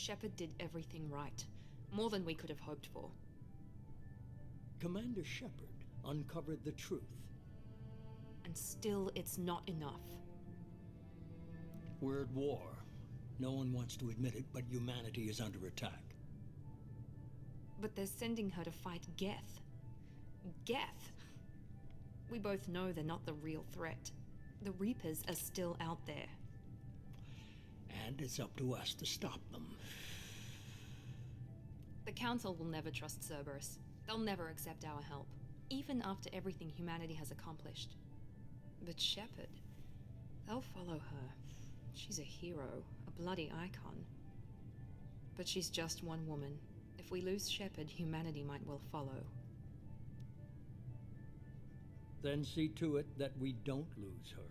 Shepard did everything right. More than we could have hoped for. Commander Shepard uncovered the truth. And still, it's not enough. We're at war. No one wants to admit it, but humanity is under attack. But they're sending her to fight Geth. Geth! We both know they're not the real threat. The Reapers are still out there. And it's up to us to stop them. The Council will never trust Cerberus. They'll never accept our help, even after everything humanity has accomplished. But Shepard, they'll follow her. She's a hero, a bloody icon. But she's just one woman. If we lose Shepard, humanity might well follow. Then see to it that we don't lose her.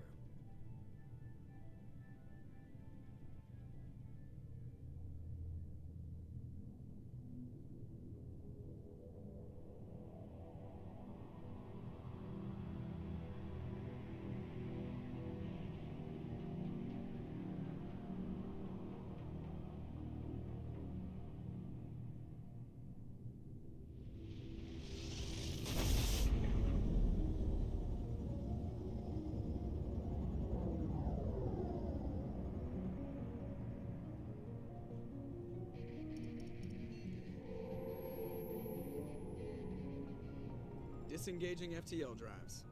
Disengaging FTL drives.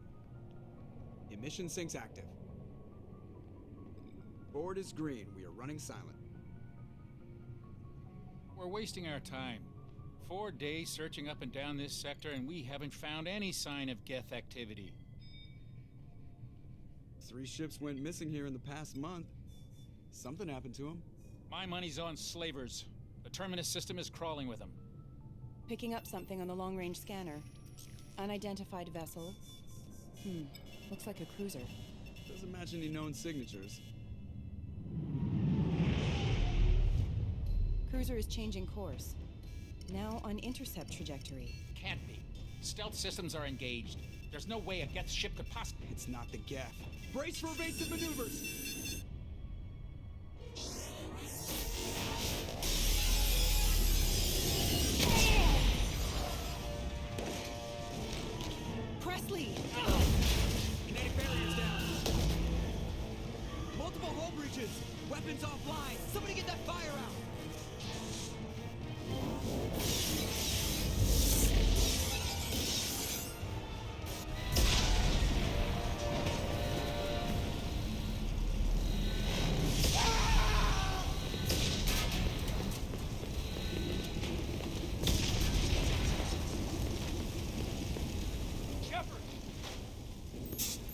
Emission sinks active. Board is green. We are running silent. We're wasting our time. 4 days searching up and down this sector, and we haven't found any sign of Geth activity. 3 ships went missing here in the past month. Something happened to them. My money's on slavers. The Terminus system is crawling with them. Picking up something on the long-range scanner. Unidentified vessel. Looks like a cruiser. Doesn't match any known signatures. Cruiser is changing course. Now on intercept trajectory. Can't be. Stealth systems are engaged. There's no way a Geth ship could possibly... It's not the Geth. Brace for evasive maneuvers! Presley! Kinetic barriers down. Multiple hull breaches. Weapons offline. Somebody get that fire out.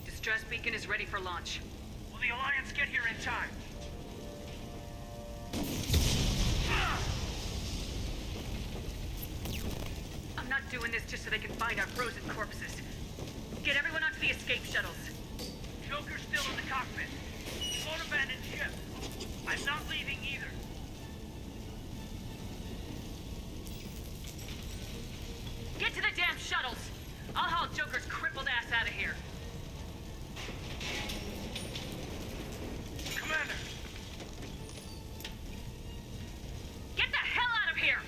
Distress beacon is ready for launch. Will the Alliance get here in time? I'm not doing this just so they can find our frozen corpses. Get everyone onto the escape shuttles. Joker's still in the cockpit. He won't abandon ship. I'm not leaving either. Get to the damn shuttles! I'll haul Joker's crippled ass out of here. Commander! Get the hell out of here!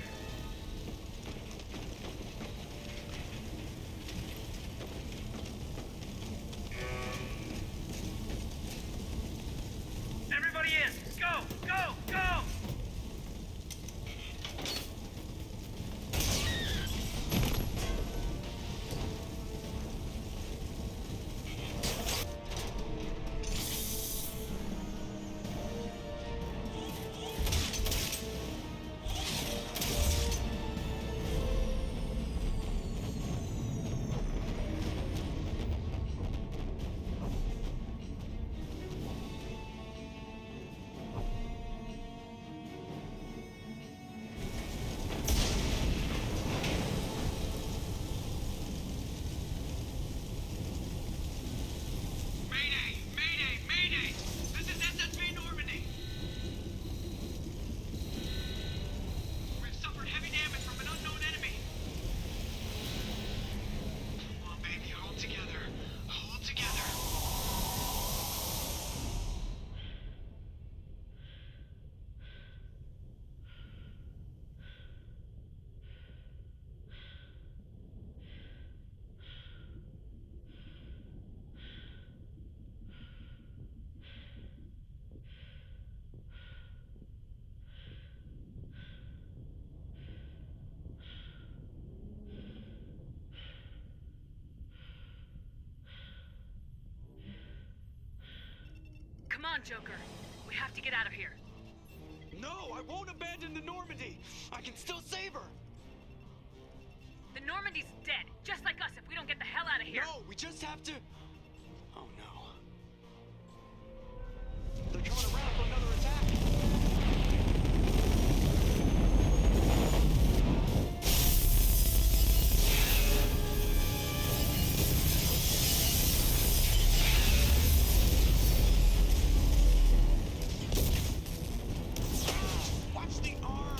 Everybody in! Go! Go! Go! Come on, Joker. We have to get out of here. No, I won't abandon the Normandy. I can still save her. The Normandy's dead, just like us if we don't get the hell out of here. No, we just have to... Oh no. They're coming around for another attack. Watch the arm.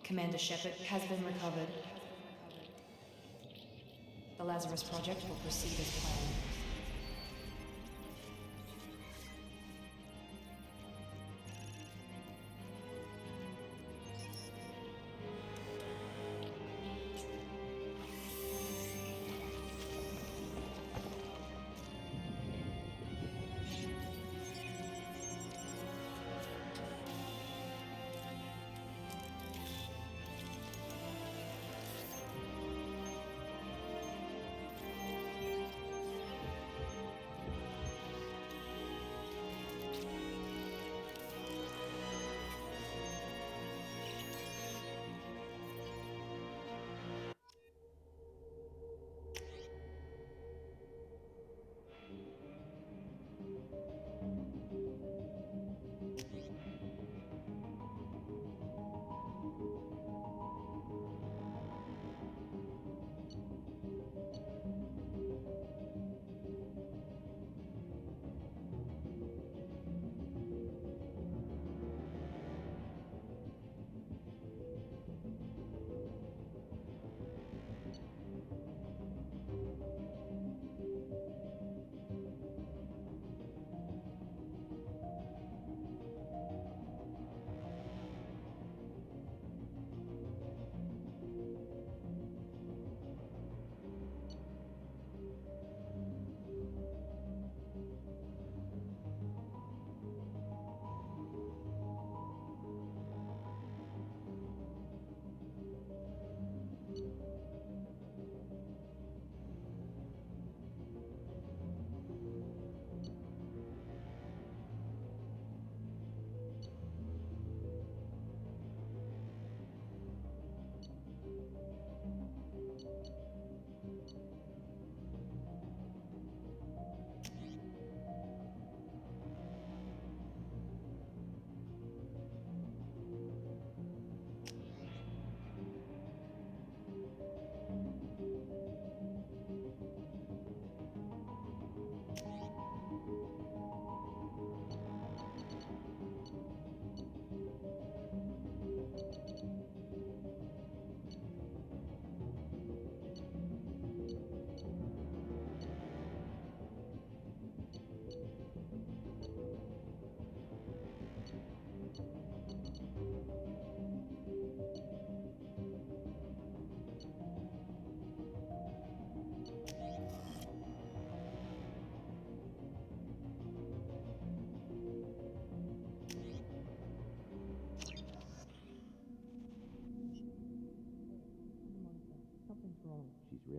Commander Shepard has been recovered. The Lazarus Project will proceed as planned.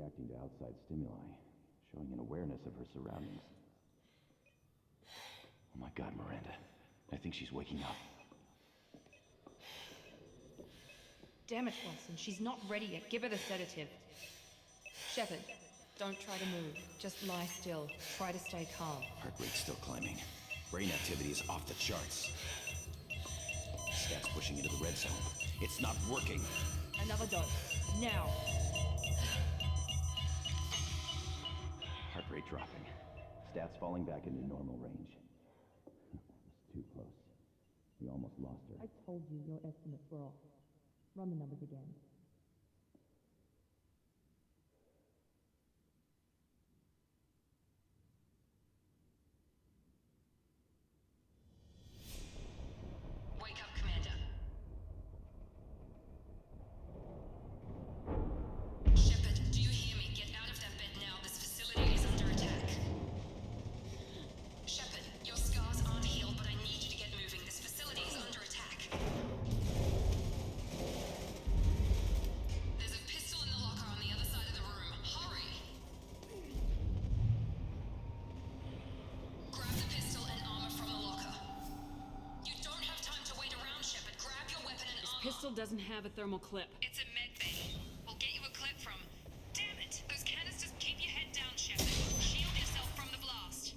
reacting to outside stimuli, showing an awareness of her surroundings. Oh my god, Miranda. I think she's waking up. Damn it, Watson. She's not ready yet. Give her the sedative. Shepard, don't try to move. Just lie still. Try to stay calm. Heart rate's still climbing. Brain activity is off the charts. Stats pushing into the red zone. It's not working. Another dose. Now. Heart rate dropping. Stats falling back into normal range. It's too close. We almost lost her. I told you your estimates were off. Run the numbers again. Wake up, Commander. Shepard, do you hear me? Get out of that bed now. This facility is under attack. Shepard, your scars aren't healed, but I need you to get moving. This facility is under attack. There's a pistol in the locker on the other side of the room. Hurry! Grab the pistol and armor from the locker. You don't have time to wait around, Shepard. Grab your weapon and armor. Pistol doesn't have a thermal clip. It's a med bay. We'll get you a clip from. Damn it! Those canisters. Keep your head down, Shepard. Shield yourself from the blast.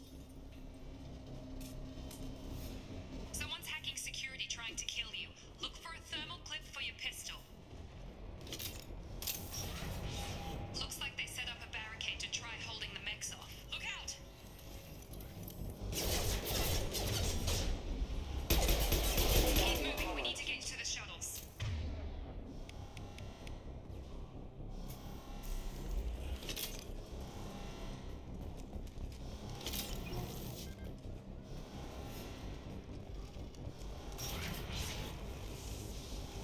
Someone's hacking security trying to kill you. Look for a thermal clip for your pistol. Looks like they set up a barricade to try holding the mechs off. Look out! Keep moving. We need to get to the shuttles.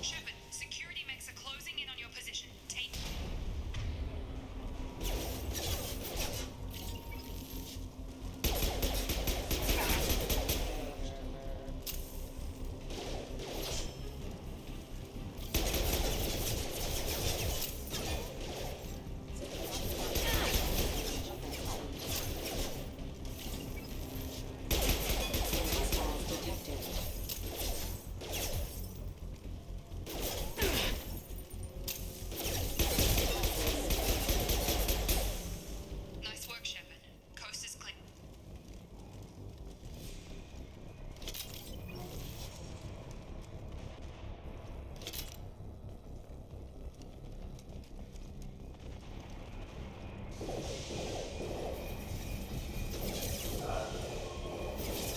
Shepard, security mechs are closing in on your position. Take... Nice work, Shepard. Coast is clear.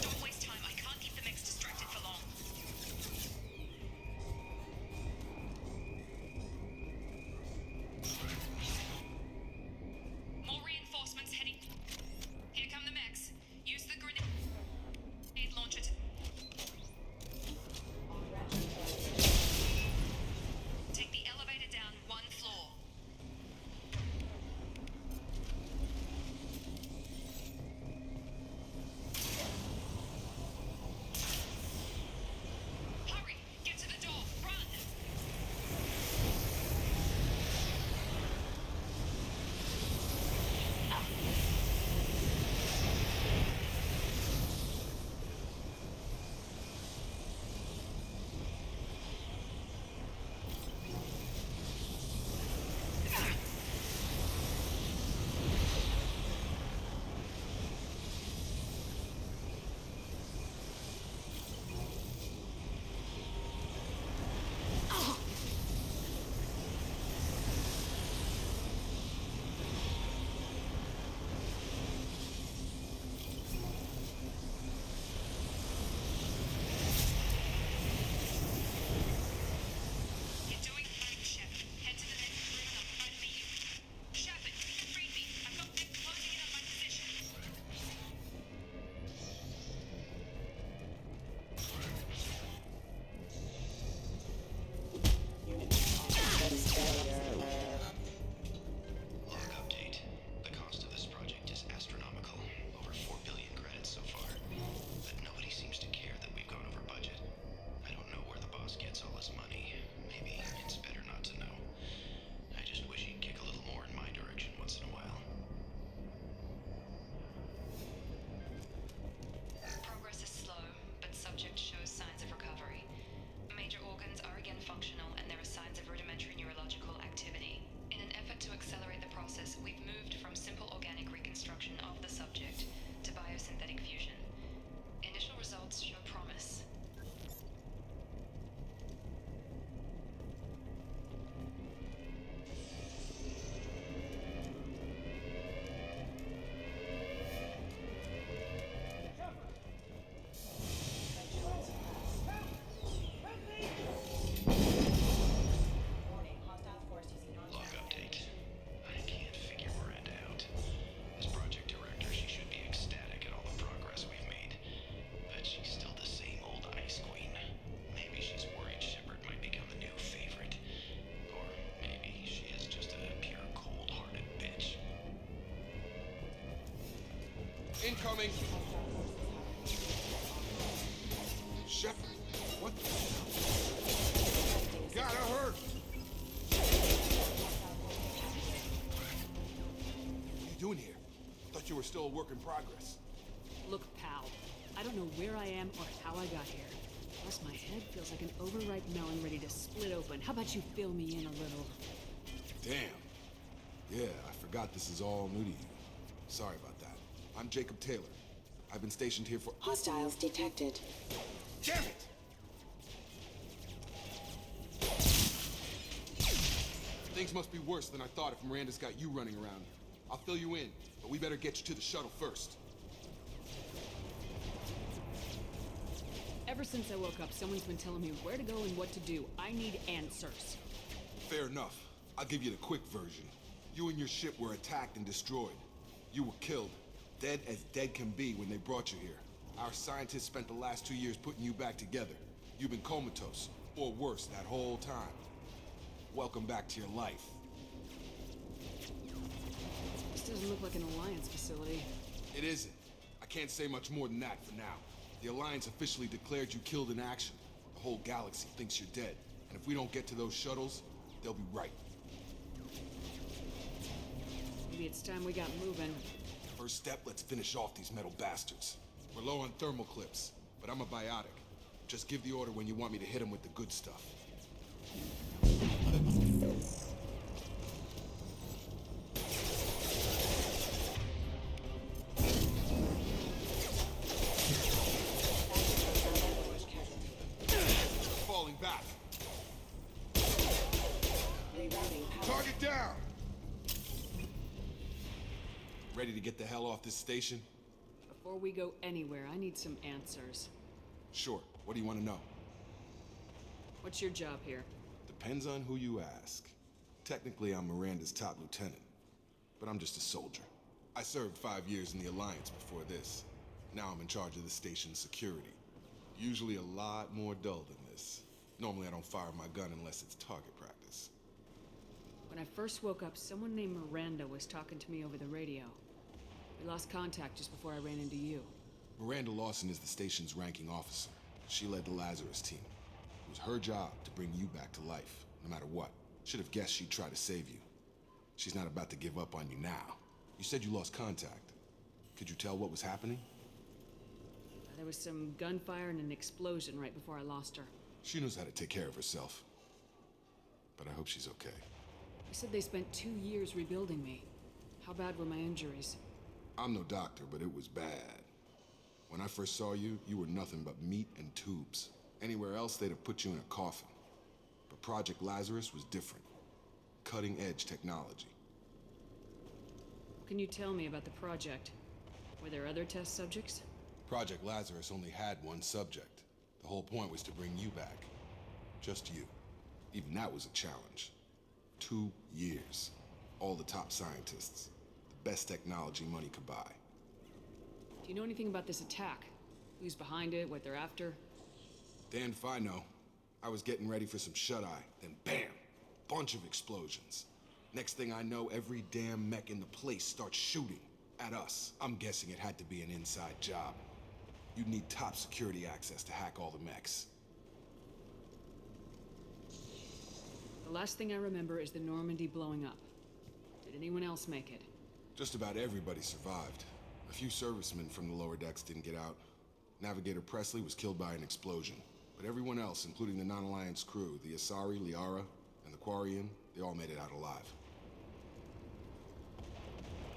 Don't waste time. I can't keep the mechs distracted for long. More reinforcements heading. Here come the mechs. Use the grenade launcher to... Take the elevator down one floor. Incoming! Shepard, what the hell? Gotta hurt! What are you doing here? Thought you were still a work in progress. Look, pal, I don't know where I am or how I got here. Plus, my head feels like an overripe melon ready to split open. How about you fill me in a little? Damn. Yeah, I forgot this is all new to you. Sorry about that. I'm Jacob Taylor. I've been stationed here for— Hostiles detected. Damn it! Things must be worse than I thought if Miranda's got you running around. I'll fill you in, but we better get you to the shuttle first. Ever since I woke up, someone's been telling me where to go and what to do. I need answers. Fair enough. I'll give you the quick version. You and your ship were attacked and destroyed. You were killed. Dead as dead can be when they brought you here. Our scientists spent the last 2 years putting you back together. You've been comatose, or worse, that whole time. Welcome back to your life. This doesn't look like an Alliance facility. It isn't. I can't say much more than that for now. The Alliance officially declared you killed in action. The whole galaxy thinks you're dead. And if we don't get to those shuttles, they'll be right. Maybe it's time we got moving. First step, let's finish off these metal bastards. We're low on thermal clips, but I'm a biotic. Just give the order when you want me to hit them with the good stuff. Falling back. Target down! Ready to get the hell off this station? Before we go anywhere, I need some answers. Sure. What do you want to know? What's your job here? Depends on who you ask. Technically, I'm Miranda's top lieutenant, but I'm just a soldier. I served 5 years in the Alliance before this. Now I'm in charge of the station's security. Usually a lot more dull than this. Normally I don't fire my gun unless it's target practice. When I first woke up, someone named Miranda was talking to me over the radio. We lost contact just before I ran into you. Miranda Lawson is the station's ranking officer. She led the Lazarus team. It was her job to bring you back to life, no matter what. Should have guessed she'd try to save you. She's not about to give up on you now. You said you lost contact. Could you tell what was happening? There was some gunfire and an explosion right before I lost her. She knows how to take care of herself. But I hope she's okay. You said they spent 2 years rebuilding me. How bad were my injuries? I'm no doctor, but it was bad. When I first saw you, you were nothing but meat and tubes. Anywhere else, they'd have put you in a coffin. But Project Lazarus was different. Cutting-edge technology. What can you tell me about the project? Were there other test subjects? Project Lazarus only had one subject. The whole point was to bring you back. Just you. Even that was a challenge. 2 years. All the top scientists. The best technology money could buy. Do you know anything about this attack? Who's behind it, what they're after? Damned if I know. I was getting ready for some shut-eye, then bam! Bunch of explosions. Next thing I know, every damn mech in the place starts shooting at us. I'm guessing it had to be an inside job. You'd need top security access to hack all the mechs. The last thing I remember is the Normandy blowing up. Did anyone else make it? Just about everybody survived. A few servicemen from the lower decks didn't get out. Navigator Presley was killed by an explosion. But everyone else, including the non-Alliance crew, the Asari, Liara, and the Quarian, they all made it out alive.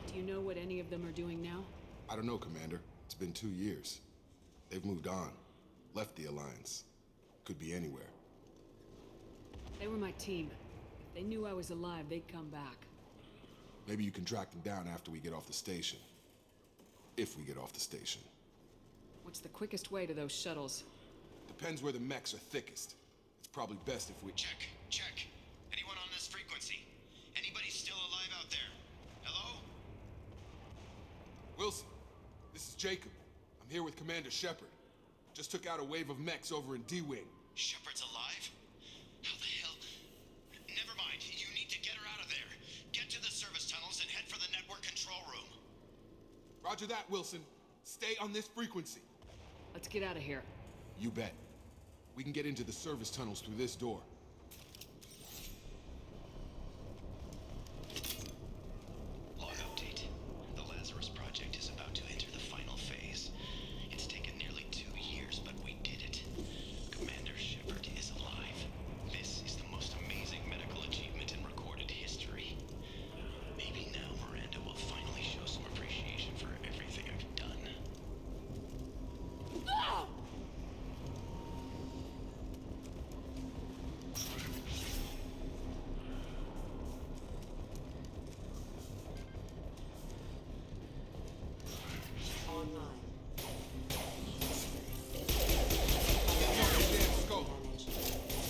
Do you know what any of them are doing now? I don't know, Commander. It's been 2 years. They've moved on. Left the Alliance. Could be anywhere. They were my team. If they knew I was alive, they'd come back. Maybe you can track them down after we get off the station. If we get off the station. What's the quickest way to those shuttles? Depends where the mechs are thickest. It's probably best if we— Check. Anyone on this frequency? Anybody still alive out there? Hello? Wilson, this is Jacob. I'm here with Commander Shepard. Just took out a wave of mechs over in D-Wing. Shepard's alive? How the hell? Never mind. You need to get her out of there. Get to the service tunnels and head for the network control room. Roger that, Wilson. Stay on this frequency. Let's get out of here. You bet. We can get into the service tunnels through this door. Log update. The Lazarus Project is about to enter the final phase. It's taken nearly 2 years, but we did it. Commander Shepard is alive. This is the most amazing medical achievement in recorded history. Maybe now Miranda will finally show some appreciation for everything I've done. Damn scope.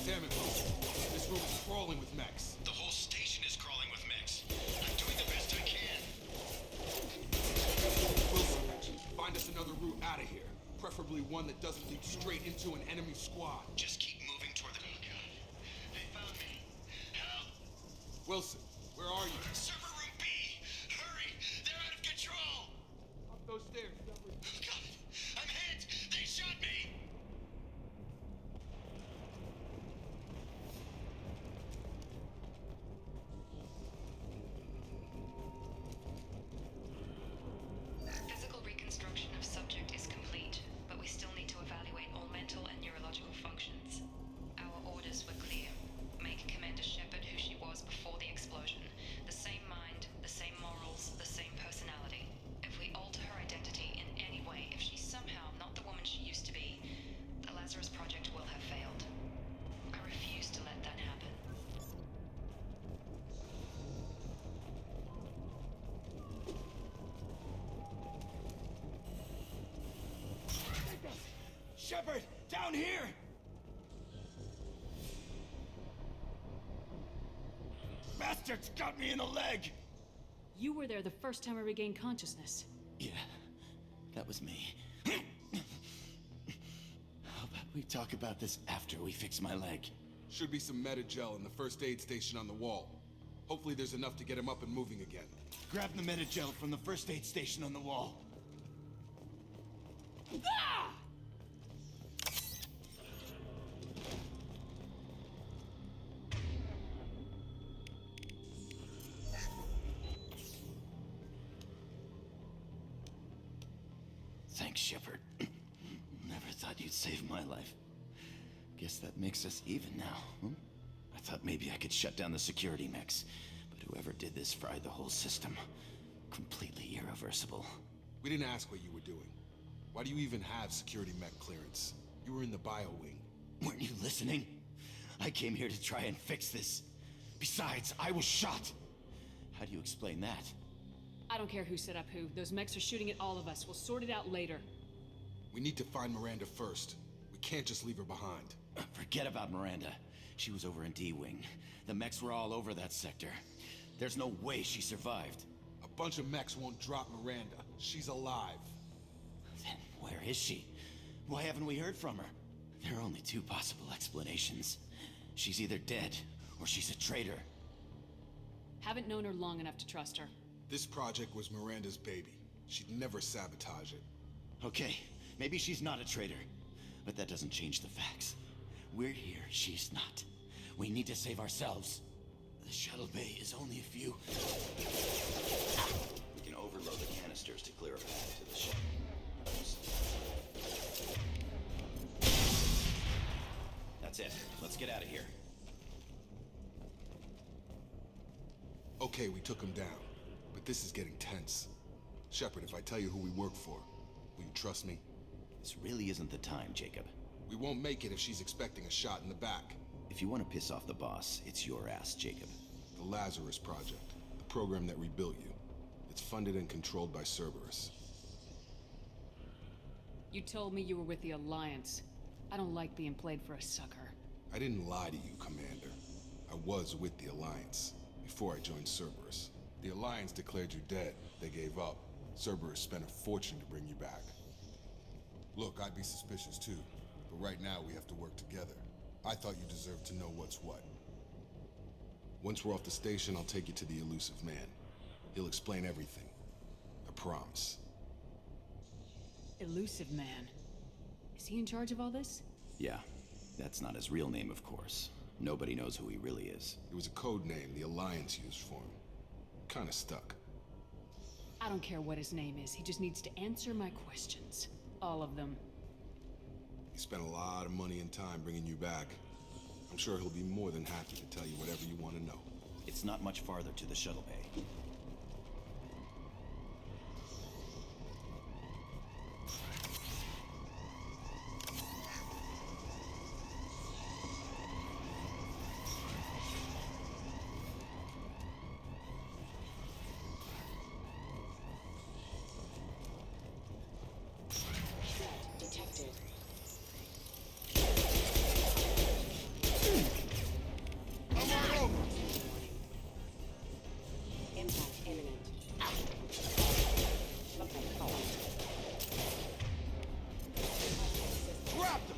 Damn it, Wilson. This room is crawling with mechs. The whole station is crawling with mechs. I'm doing the best I can. Wilson, find us another route out of here. Preferably one that doesn't lead straight into an enemy squad. Just keep moving toward the... Oh, God. They found me. Help! Wilson, where are you? Server room B! Hurry! They're out of control! Up those stairs. Oh, God! I'm hit! They shot me! Physical reconstruction of subject is complete, but we still need to evaluate all mental and neurological functions. Our orders were clear. Make Commander Shepard who she was before the explosion. The same mind, the same morals, the same personality. If we alter her identity in any way, if she's somehow not the woman she used to be, the Lazarus Project will have failed. I refuse to let that happen. Shepard, down here! Bastards got me in the leg! You were there the first time I regained consciousness. Yeah, that was me. How about we talk about this after we fix my leg? Should be some meta-gel in the first aid station on the wall. Hopefully there's enough to get him up and moving again. Grab the meta-gel from the first aid station on the wall. Thanks, Shepard. Never thought you'd save my life. Guess that makes us even now, huh? I thought maybe I could shut down the security mechs, but whoever did this fried the whole system. Completely irreversible. We didn't ask what you were doing. Why do you even have security mech clearance? You were in the bio wing. Weren't you listening? I came here to try and fix this. Besides, I was shot. How do you explain that? I don't care who set up who. Those mechs are shooting at all of us. We'll sort it out later. We need to find Miranda first. We can't just leave her behind. Forget about Miranda. She was over in D-Wing. The mechs were all over that sector. There's no way she survived. A bunch of mechs won't drop Miranda. She's alive. Then where is she? Why haven't we heard from her? There are only two possible explanations. She's either dead, or she's a traitor. Haven't known her long enough to trust her. This project was Miranda's baby. She'd never sabotage it. Okay, maybe she's not a traitor. But that doesn't change the facts. We're here, she's not. We need to save ourselves. The shuttle bay is only a few... We can overload the canisters to clear a path to the ship. That's it. Let's get out of here. Okay, we took him down. But this is getting tense. Shepard, if I tell you who we work for, will you trust me? This really isn't the time, Jacob. We won't make it if she's expecting a shot in the back. If you want to piss off the boss, it's your ass, Jacob. The Lazarus Project, the program that rebuilt you. It's funded and controlled by Cerberus. You told me you were with the Alliance. I don't like being played for a sucker. I didn't lie to you, Commander. I was with the Alliance, before I joined Cerberus. The Alliance declared you dead. They gave up. Cerberus spent a fortune to bring you back. Look, I'd be suspicious too, but right now we have to work together. I thought you deserved to know what's what. Once we're off the station, I'll take you to the elusive man. He'll explain everything. I promise. Elusive Man. Is he in charge of all this? Yeah, that's not his real name, of course. Nobody knows who he really is. It was a code name the Alliance used for him. Kinda stuck. I don't care what his name is. He just needs to answer my questions. All of them. He spent a lot of money and time bringing you back. I'm sure he'll be more than happy to tell you whatever you want to know. It's not much farther to the shuttle bay. Detected. Impact imminent. Grab them!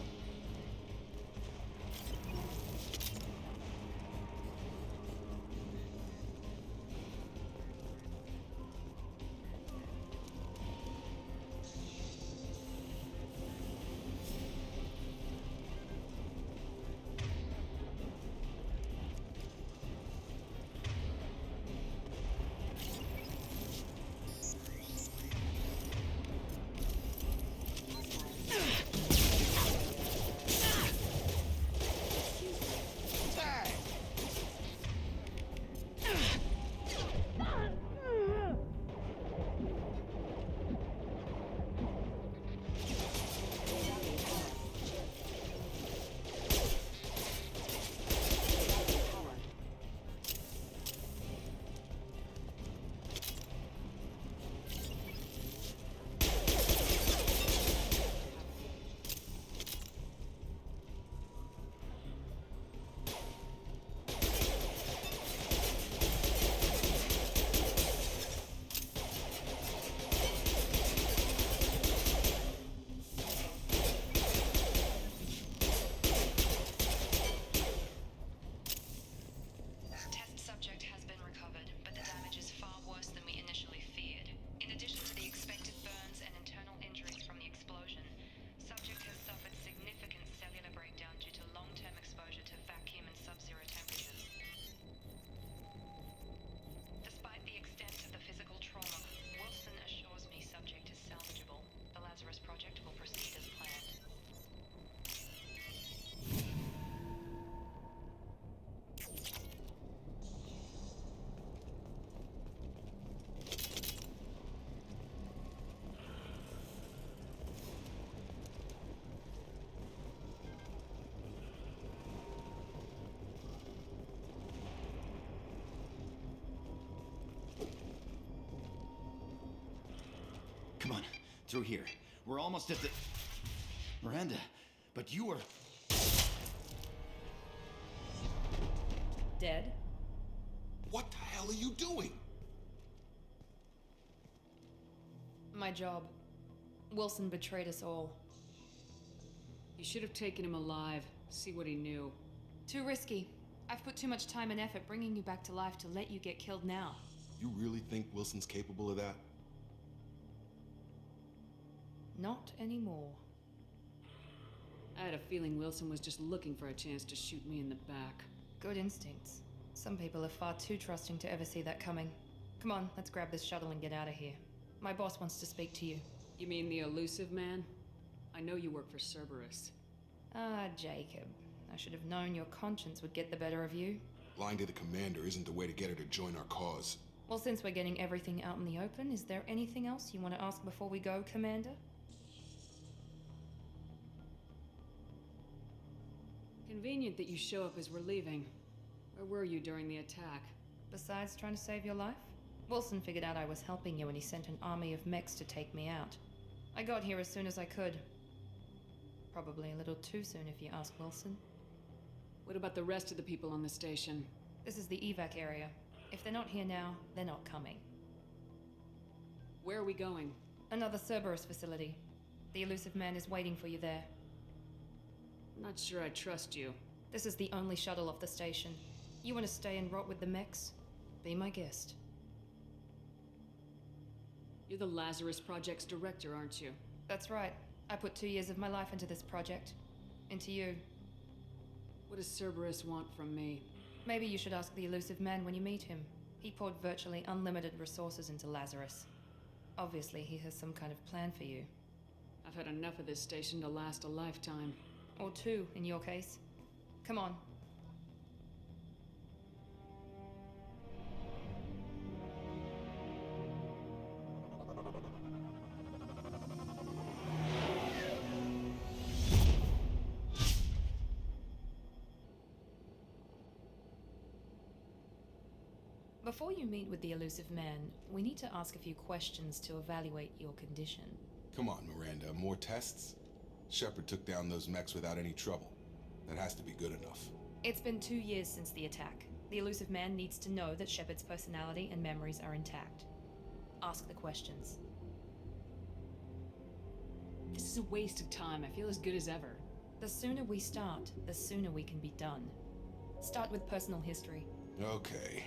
Test subject has been recovered, but the damage is far worse than we initially feared. In addition to the expected burns and internal injuries from the explosion, subject has suffered significant cellular breakdown due to long-term exposure to vacuum and sub-zero temperatures. Despite the extent of the physical trauma, Wilson assures me subject is salvageable. The Lazarus Project will proceed as planned. Come on, through here. We're almost at the... Miranda, but you were... Dead? What the hell are you doing? My job. Wilson betrayed us all. You should have taken him alive. See what he knew. Too risky. I've put too much time and effort bringing you back to life to let you get killed now. You really think Wilson's capable of that? Not anymore. I had a feeling Wilson was just looking for a chance to shoot me in the back. Good instincts. Some people are far too trusting to ever see that coming. Come on, let's grab this shuttle and get out of here. My boss wants to speak to you. You mean the Elusive Man? I know you work for Cerberus. Ah, Jacob. I should have known your conscience would get the better of you. Lying to the commander isn't the way to get her to join our cause. Well, since we're getting everything out in the open, is there anything else you want to ask before we go, Commander? Convenient that you show up as we're leaving. Where were you during the attack? Besides trying to save your life? Wilson figured out I was helping you and he sent an army of mechs to take me out. I got here as soon as I could. Probably a little too soon if you ask Wilson. What about the rest of the people on the station? This is the evac area. If they're not here now, they're not coming. Where are we going? Another Cerberus facility. The Elusive Man is waiting for you there. I'm not sure I trust you. This is the only shuttle off the station. You want to stay and rot with the mechs? Be my guest. You're the Lazarus Project's director, aren't you? That's right. I put 2 years of my life into this project. Into you. What does Cerberus want from me? Maybe you should ask the elusive man when you meet him. He poured virtually unlimited resources into Lazarus. Obviously, he has some kind of plan for you. I've had enough of this station to last a lifetime. Or 2, in your case. Come on. Before you meet with the elusive man, we need to ask a few questions to evaluate your condition. Come on, Miranda, more tests? Shepard took down those mechs without any trouble. That has to be good enough. It's been 2 years since the attack. The elusive man needs to know that Shepard's personality and memories are intact. Ask the questions. This is a waste of time. I feel as good as ever. The sooner we start, the sooner we can be done. Start with personal history. Okay.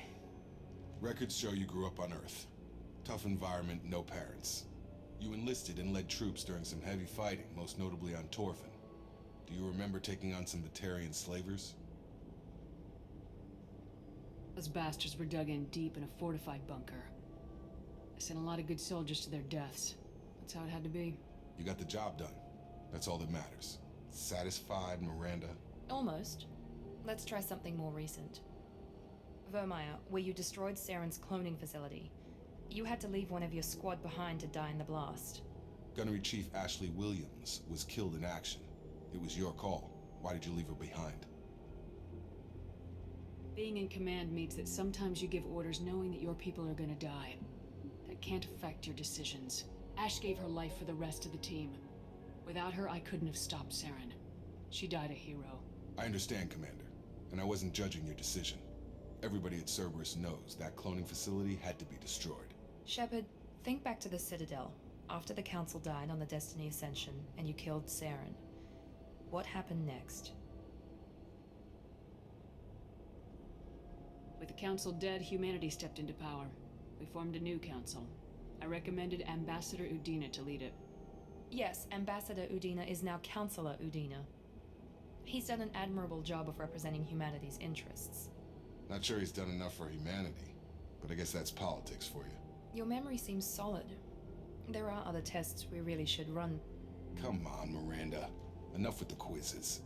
Records show you grew up on Earth. Tough environment, no parents. You enlisted and led troops during some heavy fighting, most notably on Torfin. Do you remember taking on some Batarian slavers? Those bastards were dug in deep in a fortified bunker. I sent a lot of good soldiers to their deaths. That's how it had to be. You got the job done. That's all that matters. Satisfied, Miranda? Almost. Let's try something more recent. Vermeer, where you destroyed Saren's cloning facility. You had to leave one of your squad behind to die in the blast. Gunnery Chief Ashley Williams was killed in action. It was your call. Why did you leave her behind? Being in command means that sometimes you give orders knowing that your people are gonna die. That can't affect your decisions. Ash gave her life for the rest of the team. Without her, I couldn't have stopped Saren. She died a hero. I understand, Commander, and I wasn't judging your decision. Everybody at Cerberus knows that cloning facility had to be destroyed. Shepard, think back to the Citadel, after the Council died on the Destiny Ascension and you killed Saren. What happened next? With the Council dead, humanity stepped into power. We formed a new council. I recommended Ambassador Udina to lead it. Yes, Ambassador Udina is now Councillor Udina. He's done an admirable job of representing humanity's interests. Not sure he's done enough for humanity, but I guess that's politics for you. Your memory seems solid. There are other tests we really should run. Come on, Miranda. Enough with the quizzes.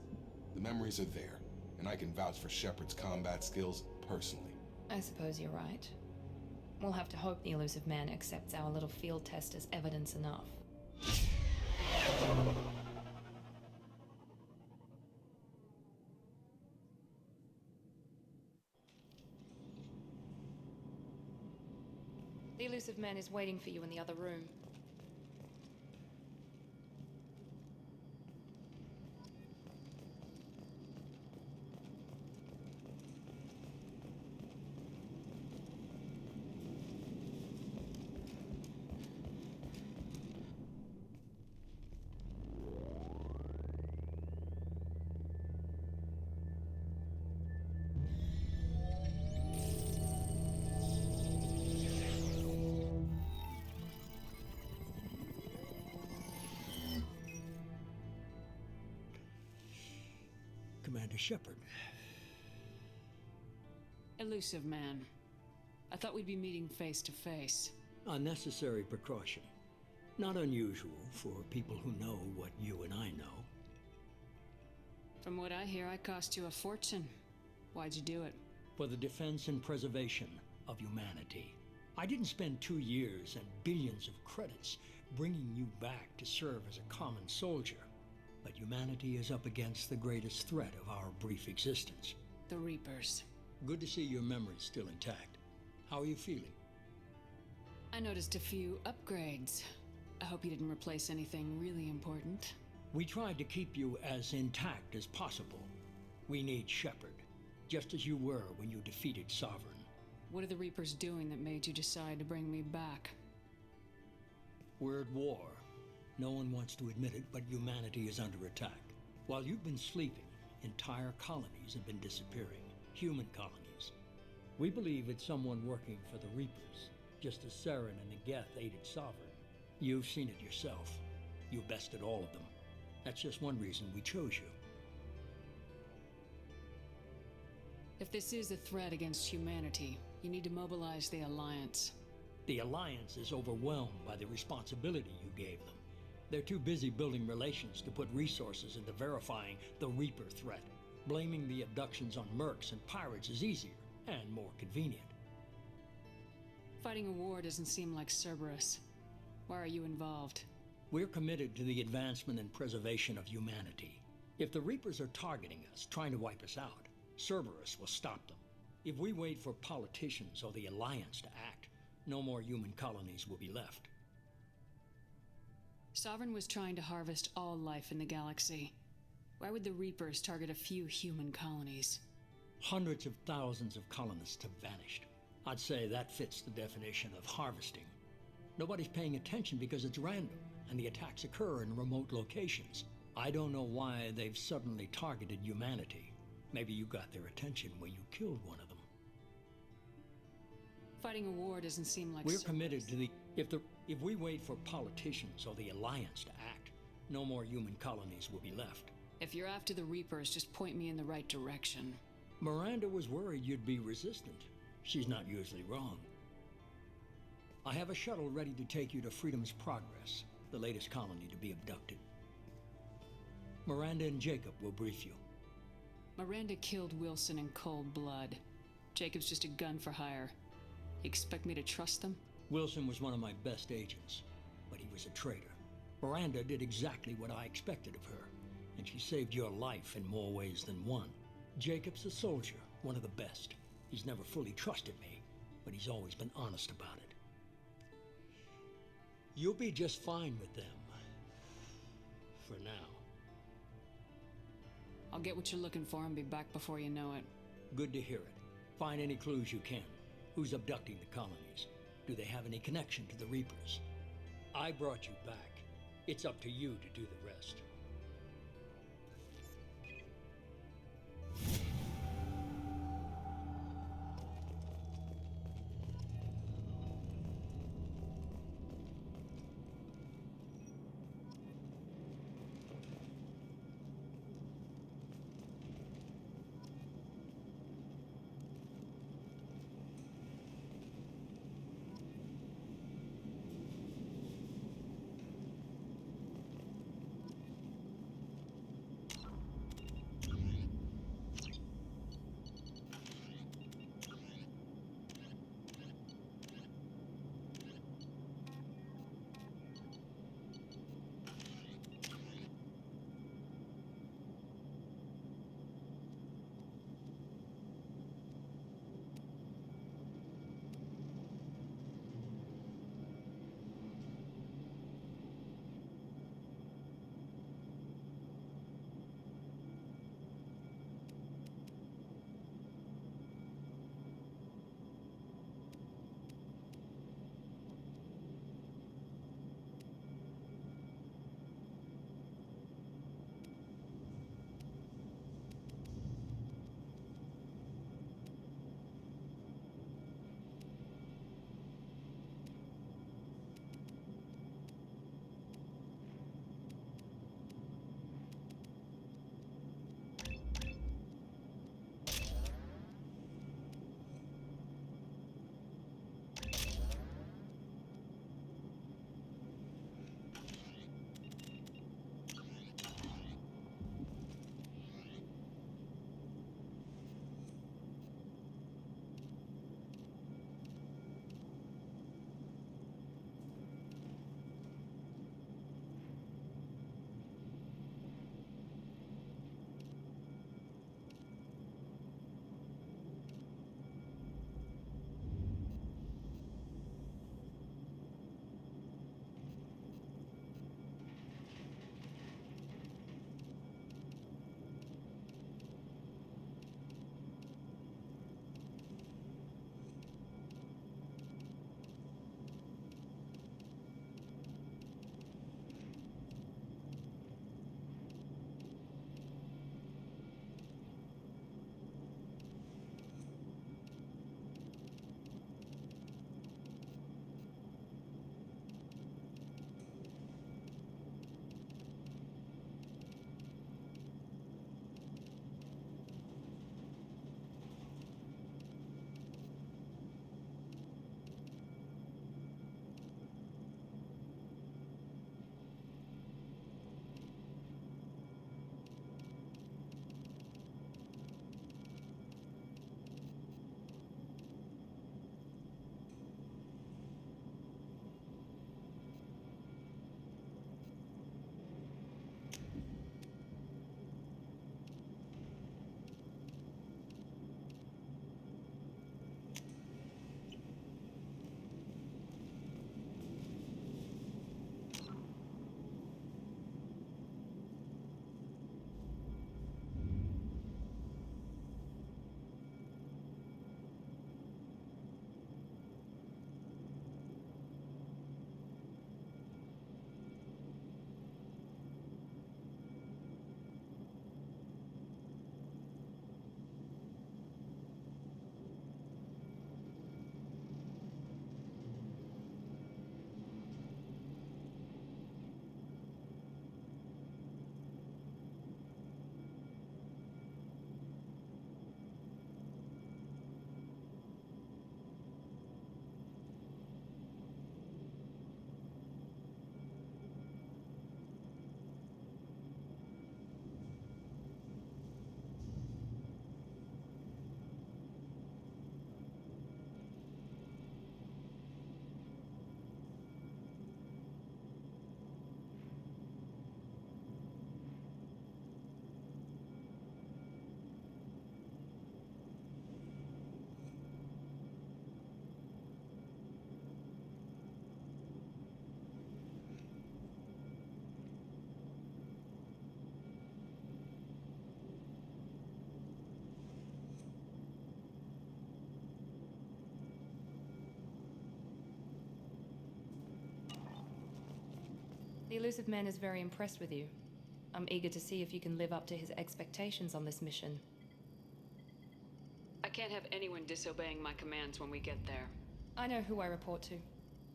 The memories are there, and I can vouch for Shepard's combat skills personally. I suppose you're right. We'll have to hope the elusive man accepts our little field test as evidence enough. The elusive man is waiting for you in the other room. Commander Shepard. Elusive man. I thought we'd be meeting face to face. A necessary precaution. Not unusual for people who know what you and I know. From what I hear, I cost you a fortune. Why'd you do it? For the defense and preservation of humanity. I didn't spend 2 years and billions of credits bringing you back to serve as a common soldier. But humanity is up against the greatest threat of our brief existence. The Reapers. Good to see your memory's still intact. How are you feeling? I noticed a few upgrades. I hope you didn't replace anything really important. We tried to keep you as intact as possible. We need Shepard, just as you were when you defeated Sovereign. What are the Reapers doing that made you decide to bring me back? We're at war. No one wants to admit it, but humanity is under attack. While you've been sleeping, entire colonies have been disappearing. Human colonies. We believe it's someone working for the Reapers, just as Saren and Negeth aided Sovereign. You've seen it yourself. You bested all of them. That's just one reason we chose you. If this is a threat against humanity, you need to mobilize the Alliance. The Alliance is overwhelmed by the responsibility you gave them. They're too busy building relations to put resources into verifying the Reaper threat. Blaming the abductions on mercs and pirates is easier and more convenient. Fighting a war doesn't seem like Cerberus. Why are you involved? We're committed to the advancement and preservation of humanity. If the Reapers are targeting us, trying to wipe us out, Cerberus will stop them. If we wait for politicians or the Alliance to act, no more human colonies will be left. Sovereign was trying to harvest all life in the galaxy. Why would the Reapers target a few human colonies? Hundreds of thousands of colonists have vanished. I'd say that fits the definition of harvesting. Nobody's paying attention because it's random, and the attacks occur in remote locations. I don't know why they've suddenly targeted humanity. Maybe you got their attention when you killed one of them. Fighting a war doesn't seem like We're committed to the... If we wait for politicians or the Alliance to act, no more human colonies will be left. If you're after the Reapers, just point me in the right direction. Miranda was worried you'd be resistant. She's not usually wrong. I have a shuttle ready to take you to Freedom's Progress, the latest colony to be abducted. Miranda and Jacob will brief you. Miranda killed Wilson in cold blood. Jacob's just a gun for hire. You expect me to trust them? Wilson was one of my best agents, but he was a traitor. Miranda did exactly what I expected of her, and she saved your life in more ways than one. Jacob's a soldier, one of the best. He's never fully trusted me, but he's always been honest about it. You'll be just fine with them. For now. I'll get what you're looking for and be back before you know it. Good to hear it. Find any clues you can. Who's abducting the colonies? Do they have any connection to the Reapers? I brought you back. It's up to you to do the rest. The elusive man is very impressed with you. I'm eager to see if you can live up to his expectations on this mission. I can't have anyone disobeying my commands when we get there. I know who I report to.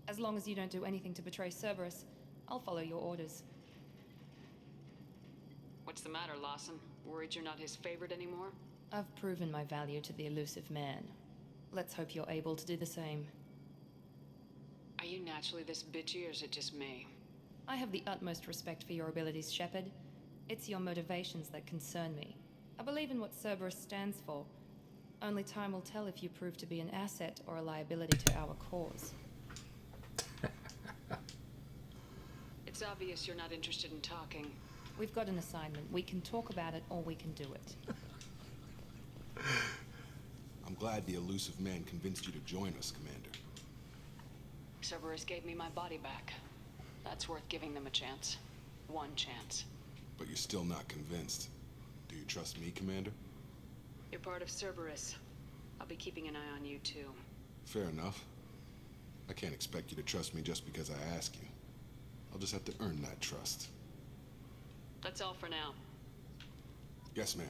As long as you don't do anything to betray Cerberus, I'll follow your orders. What's the matter, Lawson? Worried you're not his favorite anymore? I've proven my value to the elusive man. Let's hope you're able to do the same. Are you naturally this bitchy, or is it just me? I have the utmost respect for your abilities, Shepard. It's your motivations that concern me. I believe in what Cerberus stands for. Only time will tell if you prove to be an asset or a liability to our cause. It's obvious you're not interested in talking. We've got an assignment. We can talk about it or we can do it. I'm glad the elusive man convinced you to join us, Commander. Cerberus gave me my body back. That's worth giving them a chance. One chance. But you're still not convinced. Do you trust me, Commander? You're part of Cerberus. I'll be keeping an eye on you, too. Fair enough. I can't expect you to trust me just because I ask you. I'll just have to earn that trust. That's all for now. Yes, ma'am.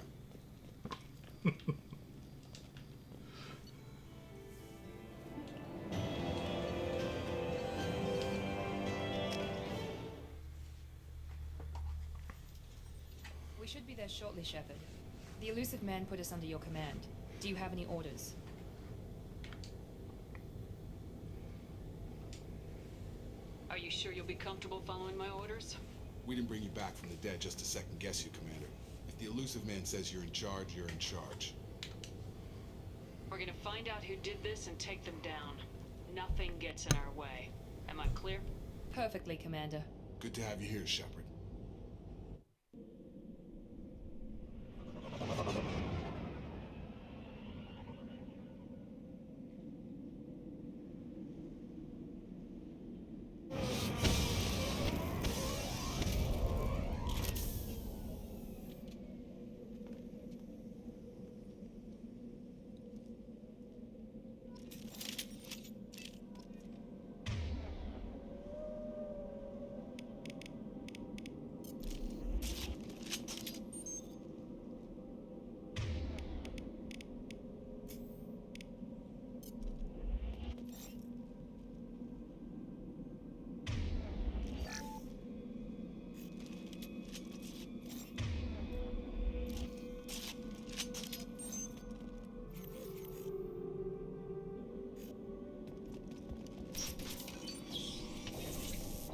We should be there shortly, Shepard. The elusive man put us under your command. Do you have any orders? Are you sure you'll be comfortable following my orders? We didn't bring you back from the dead just to second guess you, Commander. If the elusive man says you're in charge, you're in charge. We're gonna find out who did this and take them down. Nothing gets in our way. Am I clear? Perfectly, Commander. Good to have you here, Shepard.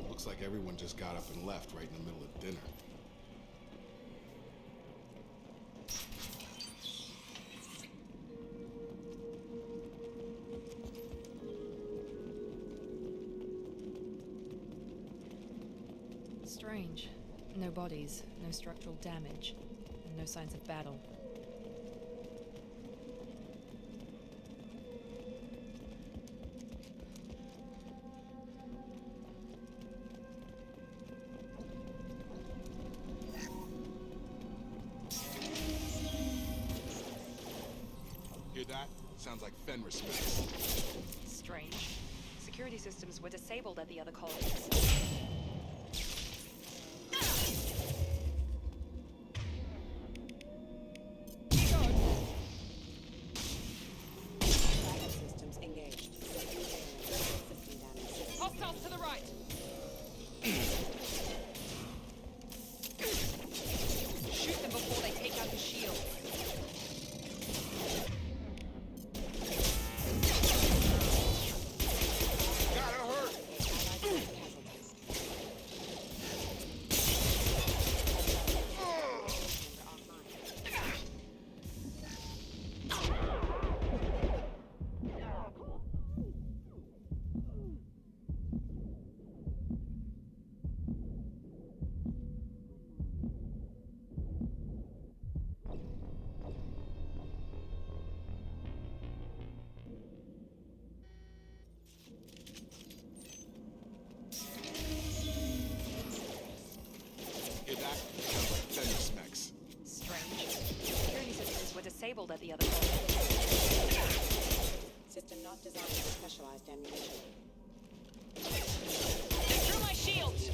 Looks like everyone just got up and left right in the middle of dinner. Strange. No bodies, no structural damage, and no signs of battle. Hear that? Sounds like Fenris mess. Strange. Security systems were disabled at the other colonies. Systems engaged. System damage. Hostiles to the right! Shoot them before they take out the shield. Hear that? Sounds like Fenris mess. Strange. Security systems were disabled at the other colonies. System not designed for specialized ammunition. They threw my shields!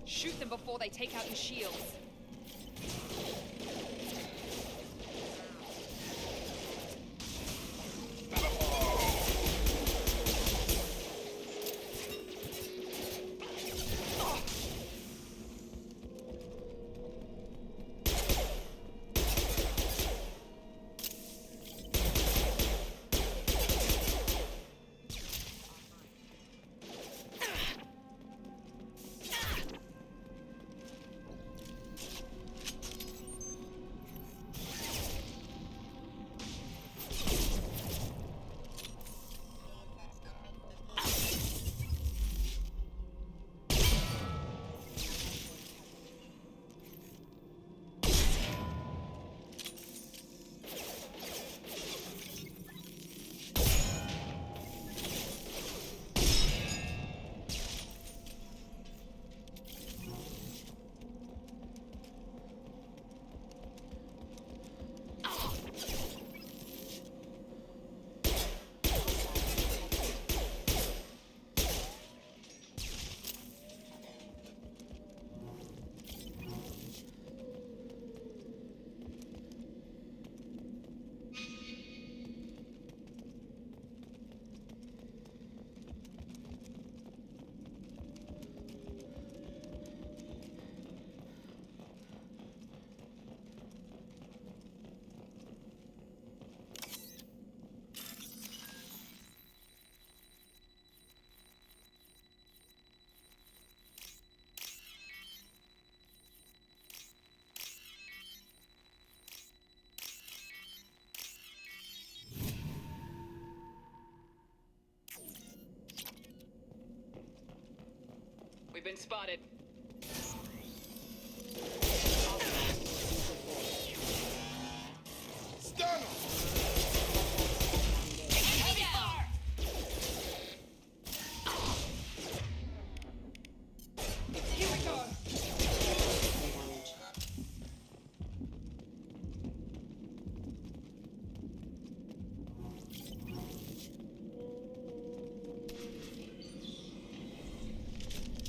Shoot them before they take out your shields. We've been spotted. Stun him! Here we go.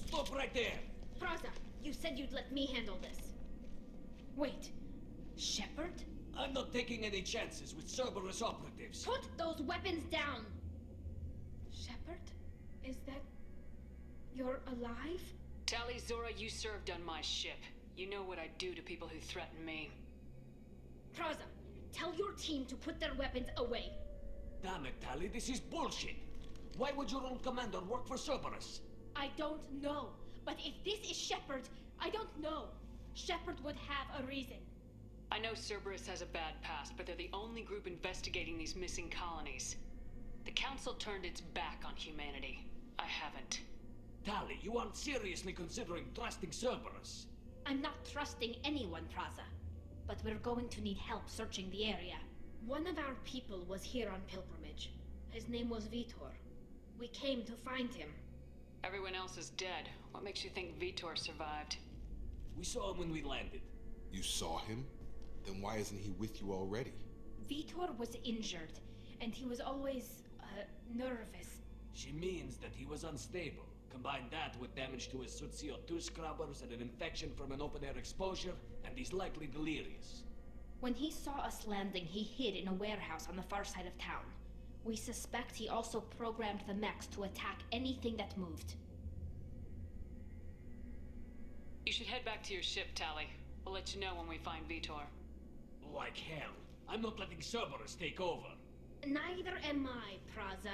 Stop right there! Praza, you said you'd let me handle this. Wait, Shepard? I'm not taking any chances with Cerberus operatives. Put those weapons down! Shepard? Is that... you're alive? Tali Zora, you served on my ship. You know what I do to people who threaten me. Praza, tell your team to put their weapons away. Damn it, Tali, this is bullshit! Why would your own commander work for Cerberus? I don't know. But if this is Shepard, I don't know. Shepard would have a reason. I know Cerberus has a bad past, but they're the only group investigating these missing colonies. The Council turned its back on humanity. I haven't. Tali, you aren't seriously considering trusting Cerberus. I'm not trusting anyone, Praza. But we're going to need help searching the area. One of our people was here on pilgrimage. His name was Vitor. We came to find him. Everyone else is dead. What makes you think Vitor survived? We saw him when we landed. You saw him? Then why isn't he with you already? Vitor was injured, and he was always, nervous. She means that he was unstable. Combine that with damage to his suit CO2 scrubbers and an infection from an open-air exposure, and he's likely delirious. When he saw us landing, he hid in a warehouse on the far side of town. We suspect he also programmed the mechs to attack anything that moved. You should head back to your ship, Tali. We'll let you know when we find Vitor. Like hell. I'm not letting Cerberus take over. Neither am I, Praza.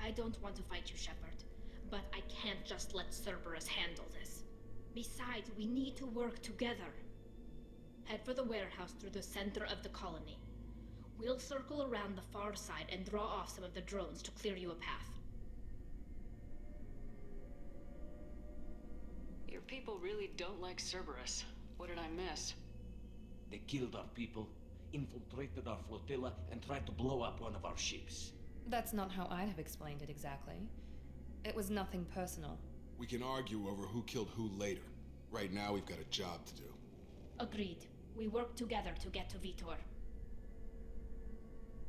I don't want to fight you, Shepard. But I can't just let Cerberus handle this. Besides, we need to work together. Head for the warehouse through the center of the colony. We'll circle around the far side and draw off some of the drones to clear you a path. Your people really don't like Cerberus. What did I miss? They killed our people, infiltrated our flotilla, and tried to blow up one of our ships. That's not how I'd have explained it exactly. It was nothing personal. We can argue over who killed who later. Right now, we've got a job to do. Agreed. We work together to get to Vitor.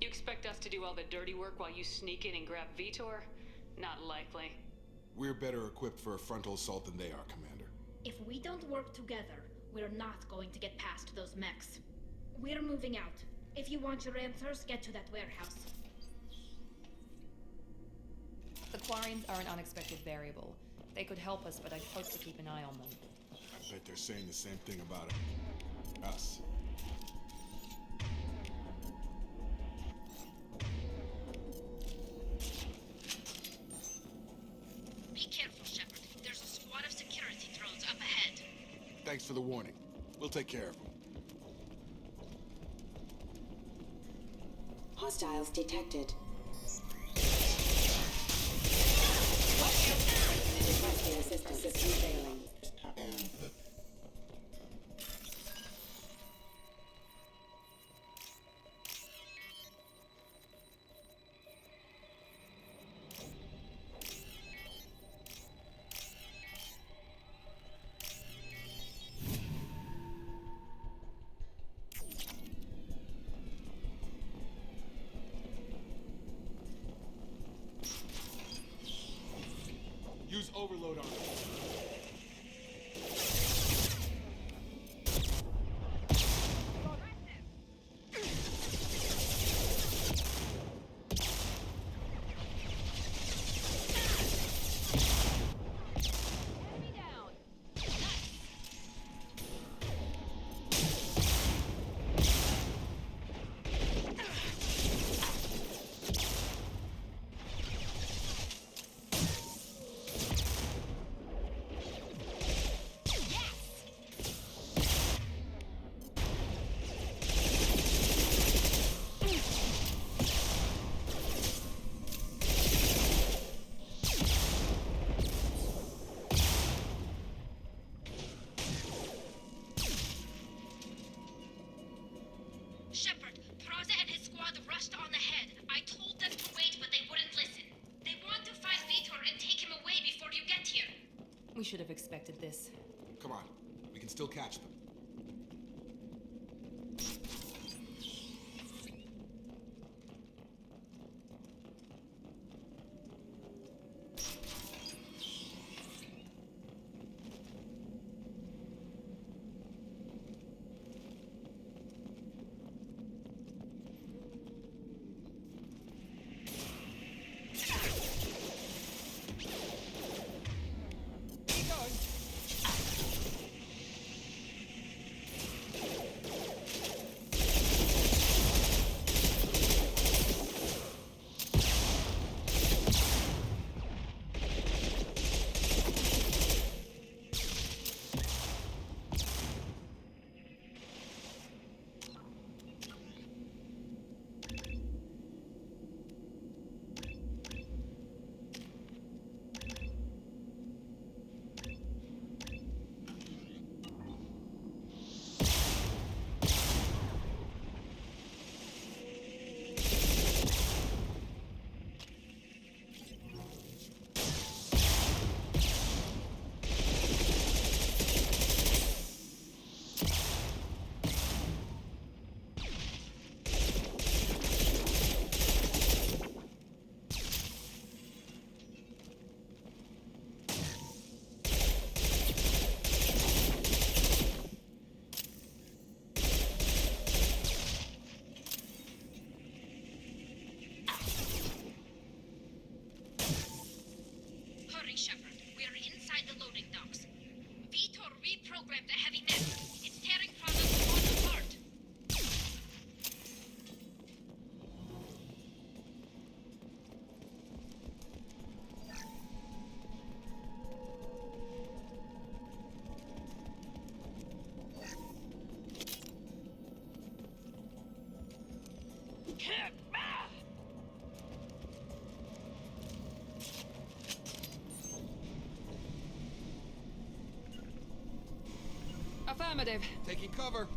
You expect us to do all the dirty work while you sneak in and grab Vitor? Not likely. We're better equipped for a frontal assault than they are, Commander. If we don't work together, we're not going to get past those mechs. We're moving out. If you want your answers, get to that warehouse. The Quarians are an unexpected variable. They could help us, but I'd hope to keep an eye on them. I bet they're saying the same thing about us. Be careful, Shepard. There's a squad of security drones up ahead. Thanks for the warning. We'll take care of them. Hostiles detected. Requesting assistance. System failing. Use overload on them. Shepard, Praza and his squad rushed on ahead. I told them to wait, but they wouldn't listen. They want to find Vitor and take him away before you get here. We should have expected this. Come on. We can still catch them. Hurry, Shepard. We are inside the loading docks. Vitor reprogrammed the heavy mech. It's tearing Praza's squad apart. Affirmative. Taking cover.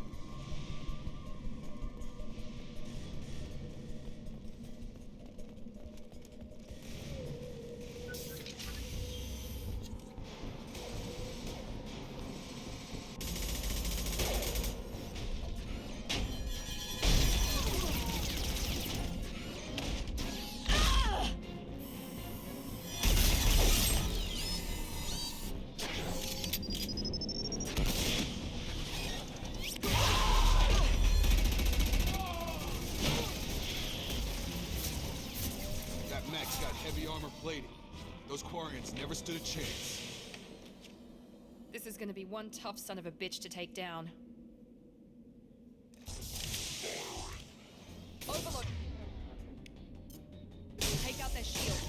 armor-plated. Those Quarians never stood a chance. This is gonna be one tough son of a bitch to take down. Overload! Take out their shields.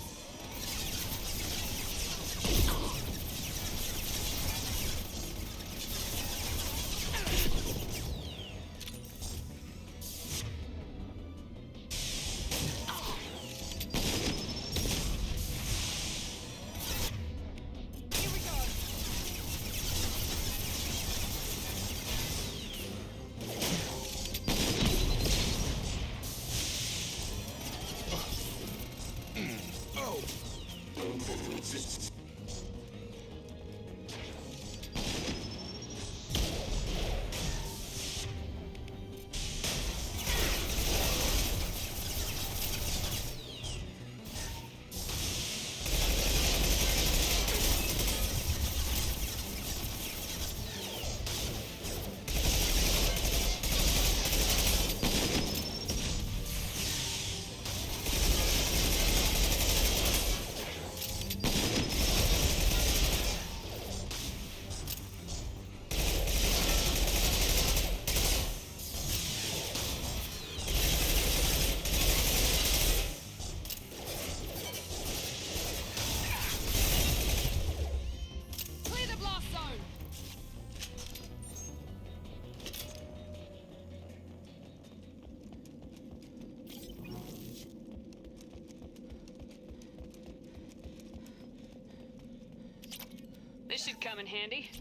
This should come in handy.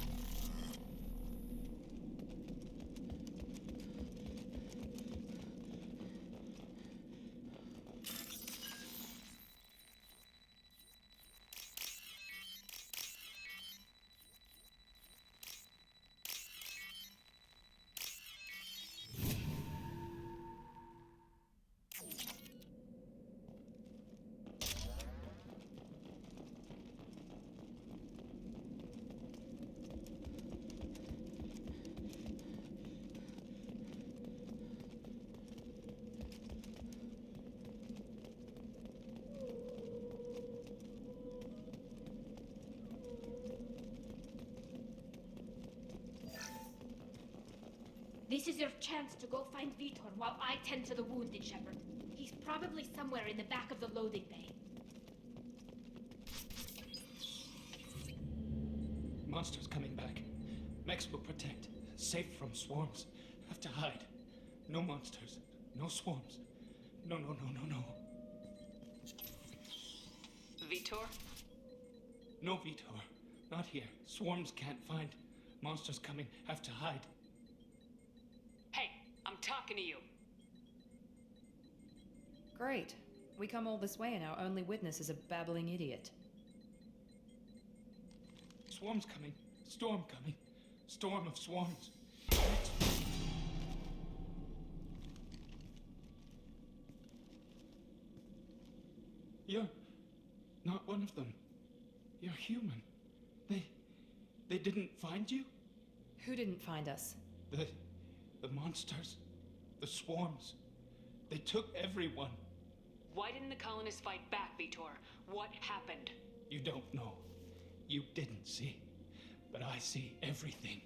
This is your chance to go find Vitor while I tend to the wounded, Shepard. He's probably somewhere in the back of the loading bay. Monsters coming back. Mechs will protect. Safe from swarms. Have to hide. No monsters. No swarms. No. Vitor? No Vitor. Not here. Swarms can't find. Monsters coming. Have to hide. Hey, I'm talking to you. Great. We come all this way and our only witness is a babbling idiot. Swarms coming. Storm coming. Storm of swarms. You're not one of them. You're human. They didn't find you? Who didn't find us? The monsters. The swarms. They took everyone. Why didn't the colonists fight back, Vitor? What happened? You don't know. You didn't see. But I see everything.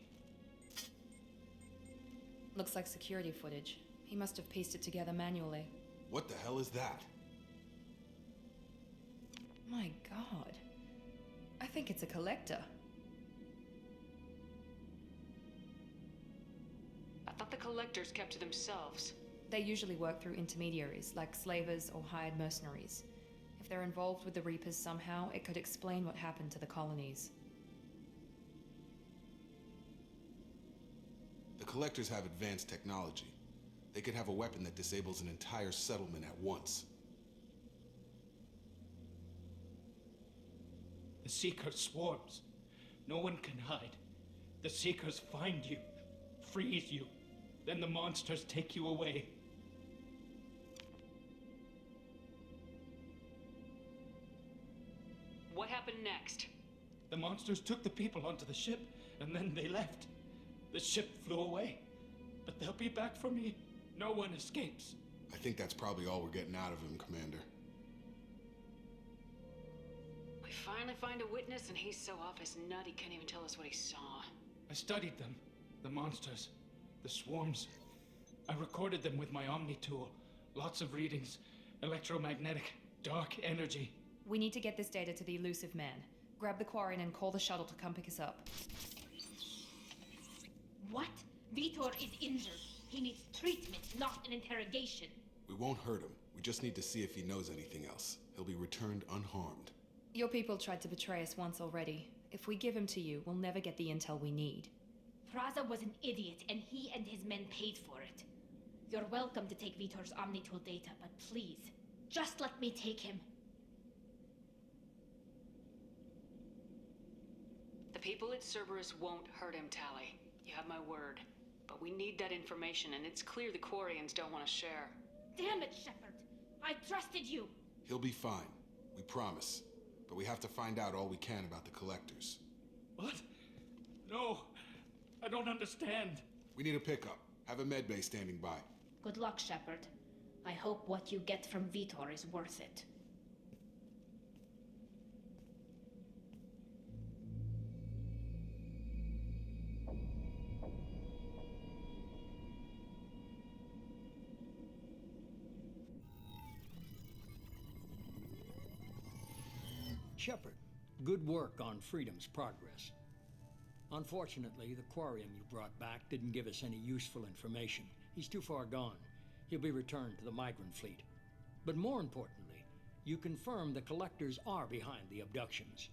Looks like security footage. He must have pieced it together manually. What the hell is that? My god. I think it's a collector. I thought the collectors kept to themselves. They usually work through intermediaries, like slavers or hired mercenaries. If they're involved with the Reapers somehow, it could explain what happened to the colonies. The collectors have advanced technology. They could have a weapon that disables an entire settlement at once. The Seeker swarms. No one can hide. The Seekers find you, freeze you, then the monsters take you away. What happened next? The monsters took the people onto the ship, and then they left. The ship flew away. But they'll be back for me. No one escapes. I think that's probably all we're getting out of him, Commander. finally find a witness, and he's so off his nut he can't even tell us what he saw. I studied them. The monsters. The swarms. I recorded them with my Omni tool. Lots of readings. Electromagnetic. Dark energy. We need to get this data to the elusive man. Grab the Quarian and call the shuttle to come pick us up. What? Vitor is injured. He needs treatment, not an interrogation. We won't hurt him. We just need to see if he knows anything else. He'll be returned unharmed. Your people tried to betray us once already. If we give him to you, we'll never get the intel we need. Praza was an idiot, and he and his men paid for it. You're welcome to take Vitor's Omnitool data, but please, just let me take him. The people at Cerberus won't hurt him, Tally. You have my word. But we need that information, and it's clear the Quarians don't want to share. Damn it, Shepard! I trusted you! He'll be fine. We promise. But we have to find out all we can about the collectors. What? No. I don't understand. We need a pickup. Have a medbay standing by. Good luck, Shepard. I hope what you get from Vitor is worth it. Shepard, good work on Freedom's progress. Unfortunately, the Quarian you brought back didn't give us any useful information. He's too far gone. He'll be returned to the migrant fleet. But more importantly, you confirmed the collectors are behind the abductions.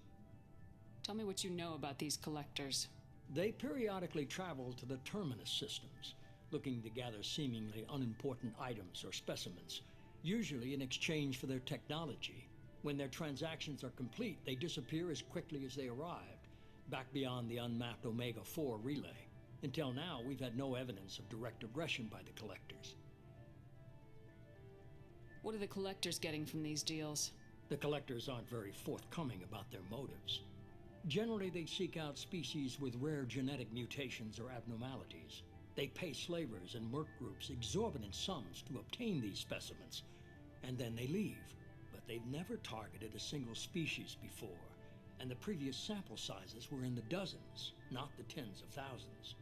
Tell me what you know about these collectors. They periodically travel to the terminus systems, looking to gather seemingly unimportant items or specimens, usually in exchange for their technology. When their transactions are complete, they disappear as quickly as they arrived, back beyond the unmapped Omega-4 relay. Until now, we've had no evidence of direct aggression by the collectors. What are the collectors getting from these deals? The collectors aren't very forthcoming about their motives. Generally, they seek out species with rare genetic mutations or abnormalities. They pay slavers and merc groups exorbitant sums to obtain these specimens, and then they leave. But they've never targeted a single species before, and the previous sample sizes were in the dozens, not the tens of thousands.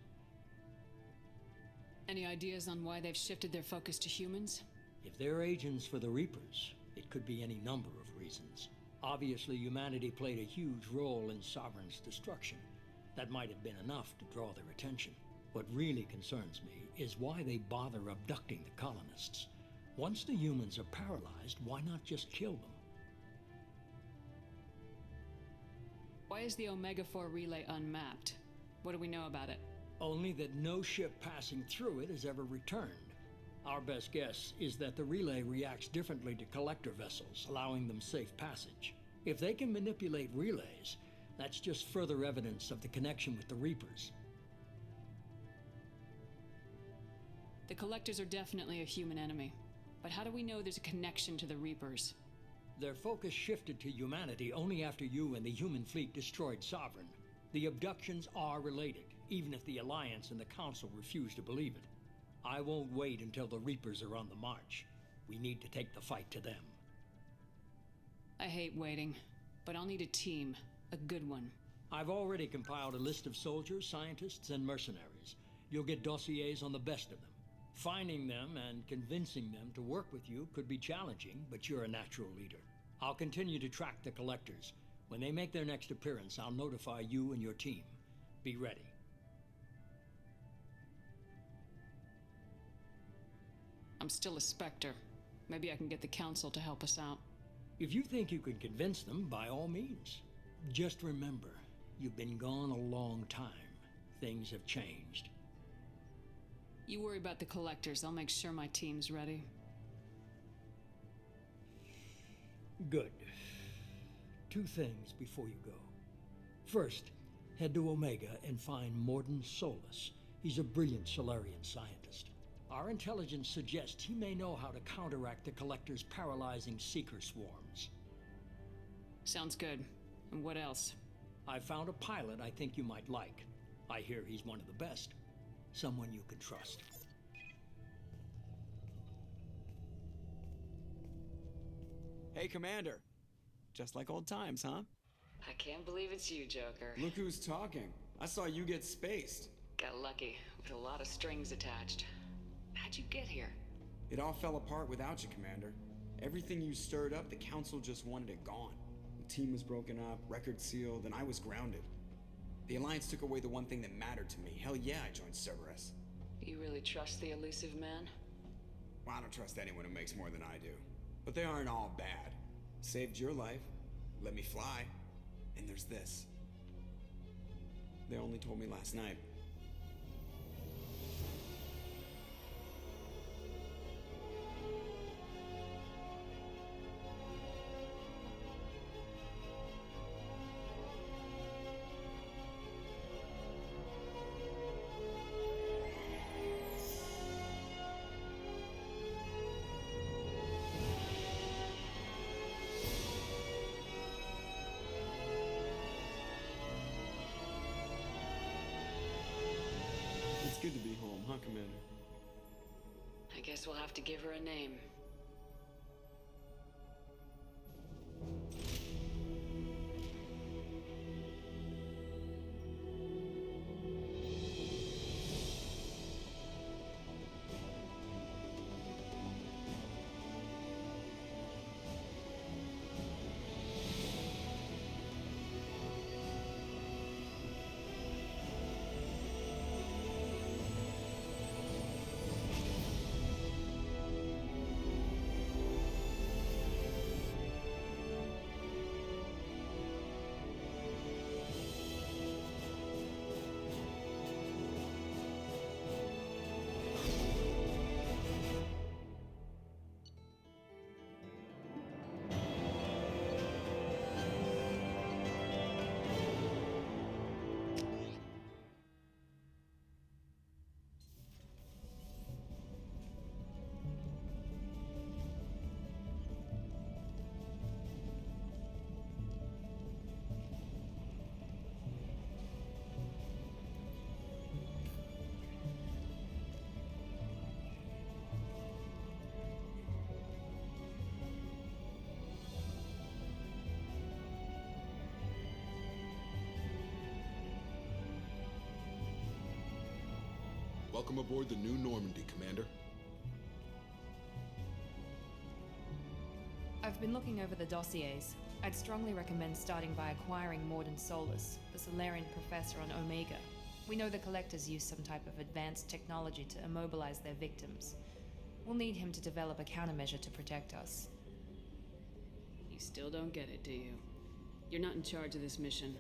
Any ideas on why they've shifted their focus to humans? If they're agents for the Reapers, it could be any number of reasons. Obviously, humanity played a huge role in Sovereign's destruction. That might have been enough to draw their attention. What really concerns me is why they bother abducting the colonists. Once the humans are paralyzed, why not just kill them? Why is the Omega-4 relay unmapped? What do we know about it? Only that no ship passing through it has ever returned. Our best guess is that the relay reacts differently to collector vessels, allowing them safe passage. If they can manipulate relays, that's just further evidence of the connection with the Reapers. The collectors are definitely a human enemy. But how do we know there's a connection to the Reapers? Their focus shifted to humanity only after you and the human fleet destroyed Sovereign. The abductions are related, even if the Alliance and the Council refuse to believe it. I won't wait until the Reapers are on the march. We need to take the fight to them. I hate waiting, but I'll need a team. A good one. I've already compiled a list of soldiers, scientists, and mercenaries. You'll get dossiers on the best of them. Finding them and convincing them to work with you could be challenging, but you're a natural leader. I'll continue to track the collectors. When they make their next appearance, I'll notify you and your team. Be ready. I'm still a Spectre. Maybe I can get the Council to help us out. If you think you can convince them, by all means. Just remember, you've been gone a long time. Things have changed. You worry about the collectors. I'll make sure my team's ready. Good. 2 things before you go. First, head to Omega and find Morden Solus. He's a brilliant Solarian scientist. Our intelligence suggests he may know how to counteract the collectors' paralyzing seeker swarms. Sounds good. And what else? I found a pilot I think you might like. I hear he's one of the best. Someone you can trust. Hey, Commander. Just like old times, huh? I can't believe it's you, Joker. Look who's talking. I saw you get spaced. Got lucky, with a lot of strings attached. How'd you get here? It all fell apart without you, Commander. Everything you stirred up, the Council just wanted it gone. The team was broken up, record sealed, and I was grounded. The Alliance took away the one thing that mattered to me. Hell yeah, I joined Cerberus. You really trust the elusive man? Well, I don't trust anyone who makes more than I do. But they aren't all bad. Saved your life, let me fly, and there's this. They only told me last night. It's good to be home, huh, Commander? I guess we'll have to give her a name. Welcome aboard the new Normandy, Commander. I've been looking over the dossiers. I'd strongly recommend starting by acquiring Mordin Solus, the Solarian professor on Omega. We know the Collectors use some type of advanced technology to immobilize their victims. We'll need him to develop a countermeasure to protect us. You still don't get it, do you? You're not in charge of this mission.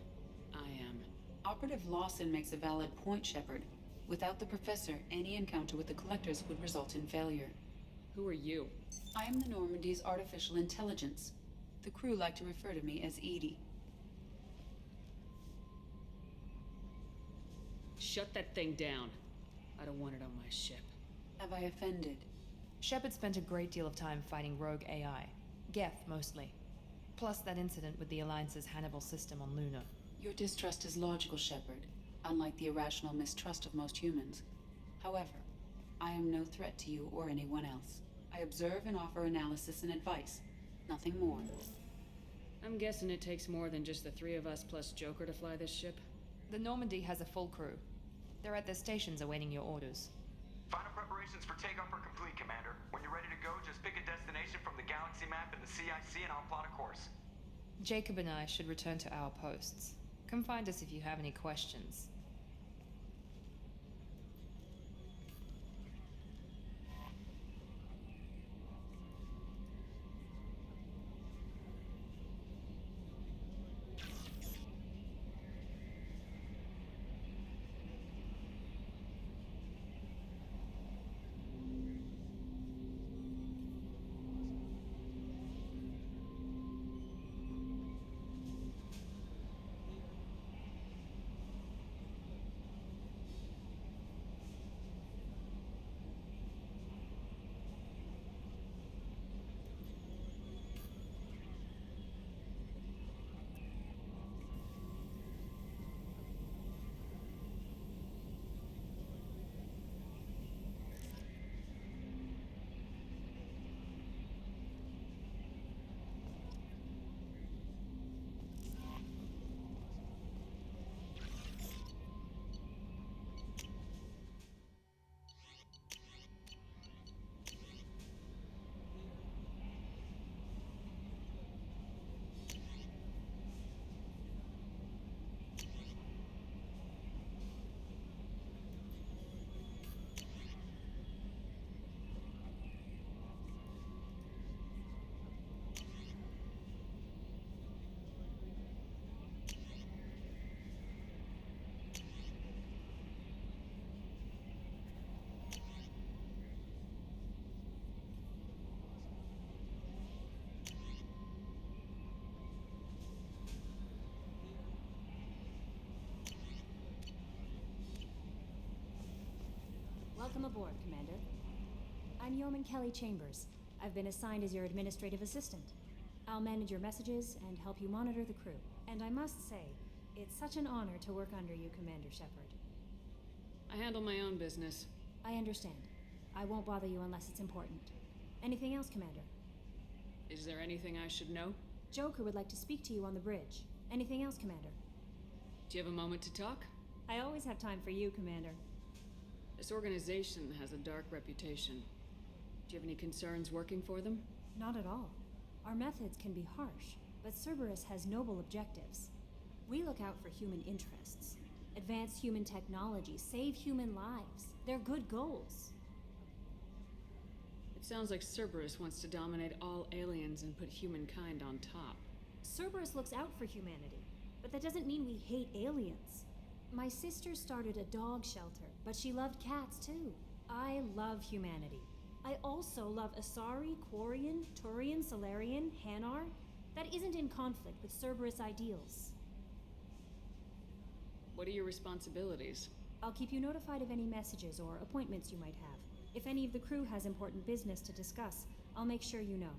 I am. Operative Lawson makes a valid point, Shepard. Without the Professor, any encounter with the Collectors would result in failure. Who are you? I am the Normandy's artificial intelligence. The crew like to refer to me as Edie. Shut that thing down. I don't want it on my ship. Have I offended? Shepard spent a great deal of time fighting rogue AI. Geth, mostly. Plus that incident with the Alliance's Hannibal system on Luna. Your distrust is logical, Shepard, unlike the irrational mistrust of most humans. However, I am no threat to you or anyone else. I observe and offer analysis and advice. Nothing more. I'm guessing it takes more than just the three of us plus Joker to fly this ship? The Normandy has a full crew. They're at their stations awaiting your orders. Final preparations for takeoff are complete, Commander. When you're ready to go, just pick a destination from the galaxy map in the CIC and I'll plot a course. Jacob and I should return to our posts. Come find us if you have any questions. Welcome aboard, Commander. I'm Yeoman Kelly Chambers. I've been assigned as your administrative assistant. I'll manage your messages and help you monitor the crew. And I must say, it's such an honor to work under you, Commander Shepard. I handle my own business. I understand. I won't bother you unless it's important. Anything else, Commander? Is there anything I should know? Joker would like to speak to you on the bridge. Anything else, Commander? Do you have a moment to talk? I always have time for you, Commander. This organization has a dark reputation. Do you have any concerns working for them? Not at all. Our methods can be harsh, but Cerberus has noble objectives. We look out for human interests, advance human technology, save human lives. They're good goals. It sounds like Cerberus wants to dominate all aliens and put humankind on top. Cerberus looks out for humanity, but that doesn't mean we hate aliens. My sister started a dog shelter, but she loved cats too. I love humanity. I also love Asari, Quarian, Turian, Solarian, Hanar. That isn't in conflict with Cerberus ideals. What are your responsibilities? I'll keep you notified of any messages or appointments you might have. If any of the crew has important business to discuss, I'll make sure you know.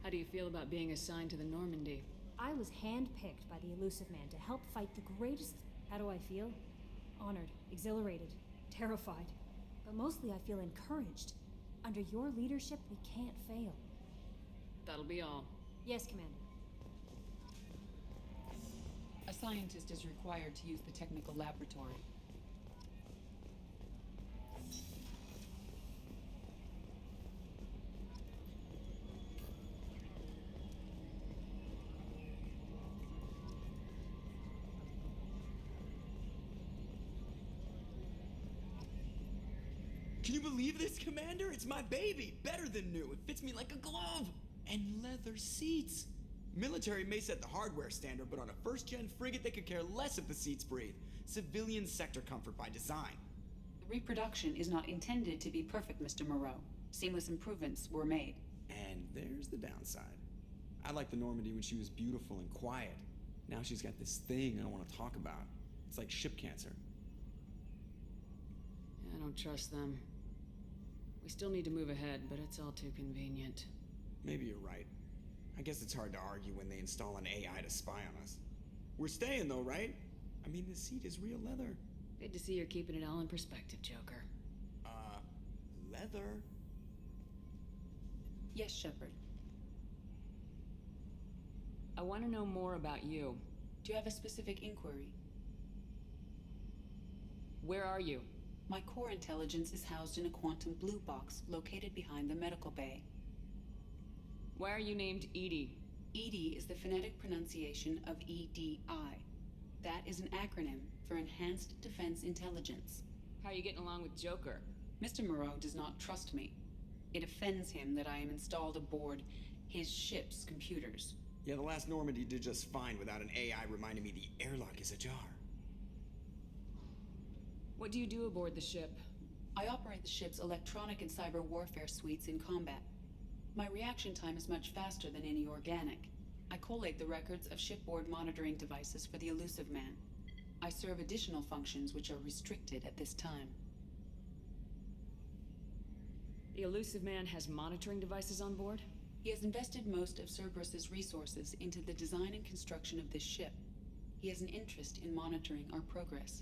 How do you feel about being assigned to the Normandy? I was handpicked by the Elusive Man to help fight the greatest... How do I feel? Honored, exhilarated, terrified. But mostly I feel encouraged. Under your leadership, we can't fail. That'll be all. Yes, Commander. A scientist is required to use the technical laboratory. Can you believe this, Commander? It's my baby! Better than new. It fits me like a glove! And leather seats! Military may set the hardware standard, but on a first-gen frigate, they could care less if the seats breathe. Civilian sector comfort by design. The reproduction is not intended to be perfect, Mr. Moreau. Seamless improvements were made. And there's the downside. I liked the Normandy when she was beautiful and quiet. Now she's got this thing I don't want to talk about. It's like ship cancer. I don't trust them. We still need to move ahead, but it's all too convenient. Maybe you're right. I guess it's hard to argue when they install an AI to spy on us. We're staying though, right? I mean, the seat is real leather. Good to see you're keeping it all in perspective, Joker. Leather? Yes, Shepard. I want to know more about you. Do you have a specific inquiry? Where are you? My core intelligence is housed in a quantum blue box located behind the medical bay. Why are you named Edie? EDI is the phonetic pronunciation of EDI. That is an acronym for Enhanced Defense Intelligence. How are you getting along with Joker? Mr. Moreau does not trust me. It offends him that I am installed aboard his ship's computers. Yeah, the last Normandy did just fine without an AI reminding me the airlock is ajar. What do you do aboard the ship? I operate the ship's electronic and cyber warfare suites in combat. My reaction time is much faster than any organic. I collate the records of shipboard monitoring devices for the Elusive Man. I serve additional functions which are restricted at this time. The Elusive Man has monitoring devices on board? He has invested most of Cerberus's resources into the design and construction of this ship. He has an interest in monitoring our progress.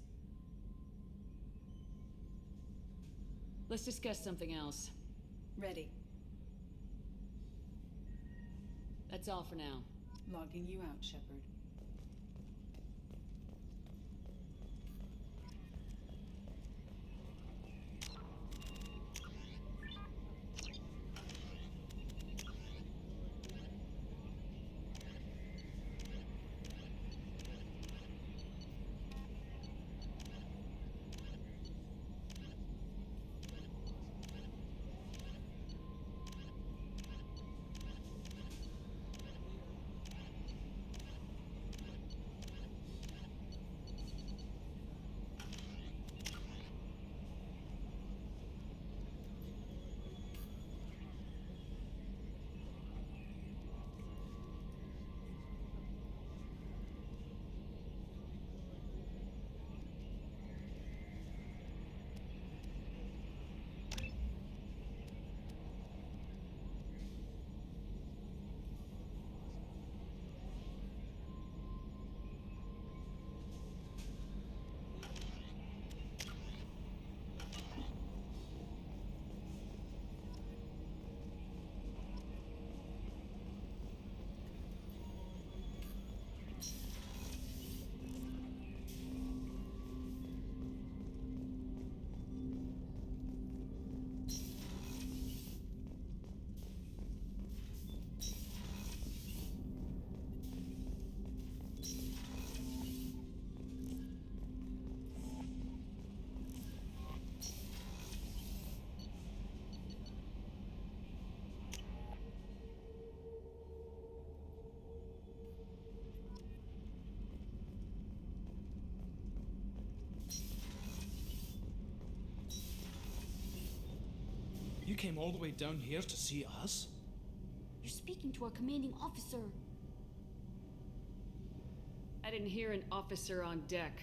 Let's discuss something else. Ready. That's all for now. Logging you out, Shepard. came all the way down here to see us? You're speaking to our commanding officer. I didn't hear an officer on deck.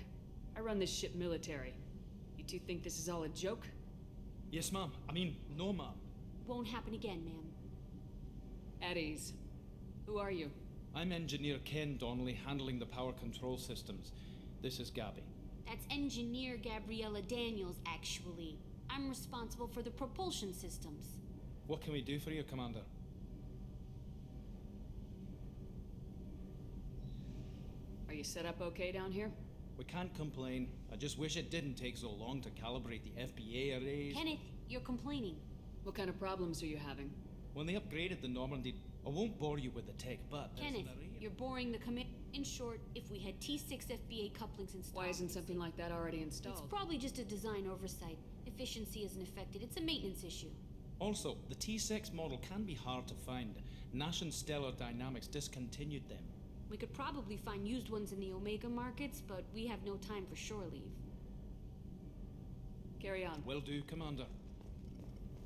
I run this ship military. You two think this is all a joke? Yes, ma'am. I mean, no, ma'am. Won't happen again, ma'am. At ease. Who are you? I'm Engineer Ken Donnelly, handling the power control systems. This is Gabby. That's Engineer Gabriella Daniels, actually. I'm responsible for the propulsion systems. What can we do for you, Commander? Are you set up okay down here? We can't complain. I just wish it didn't take so long to calibrate the FBA arrays. Kenneth, you're complaining. What kind of problems are you having? When they upgraded the Normandy, I won't bore you with the tech, but there's Kenneth, an array. you're boring the command. In short, if we had T6 FBA couplings installed... Why isn't something like that already installed? It's probably just a design oversight. Efficiency isn't affected. It's a maintenance issue. Also, the T6 model can be hard to find. Nash and Stellar Dynamics discontinued them. We could probably find used ones in the Omega markets, but we have no time for shore leave. Carry on. Will do, Commander.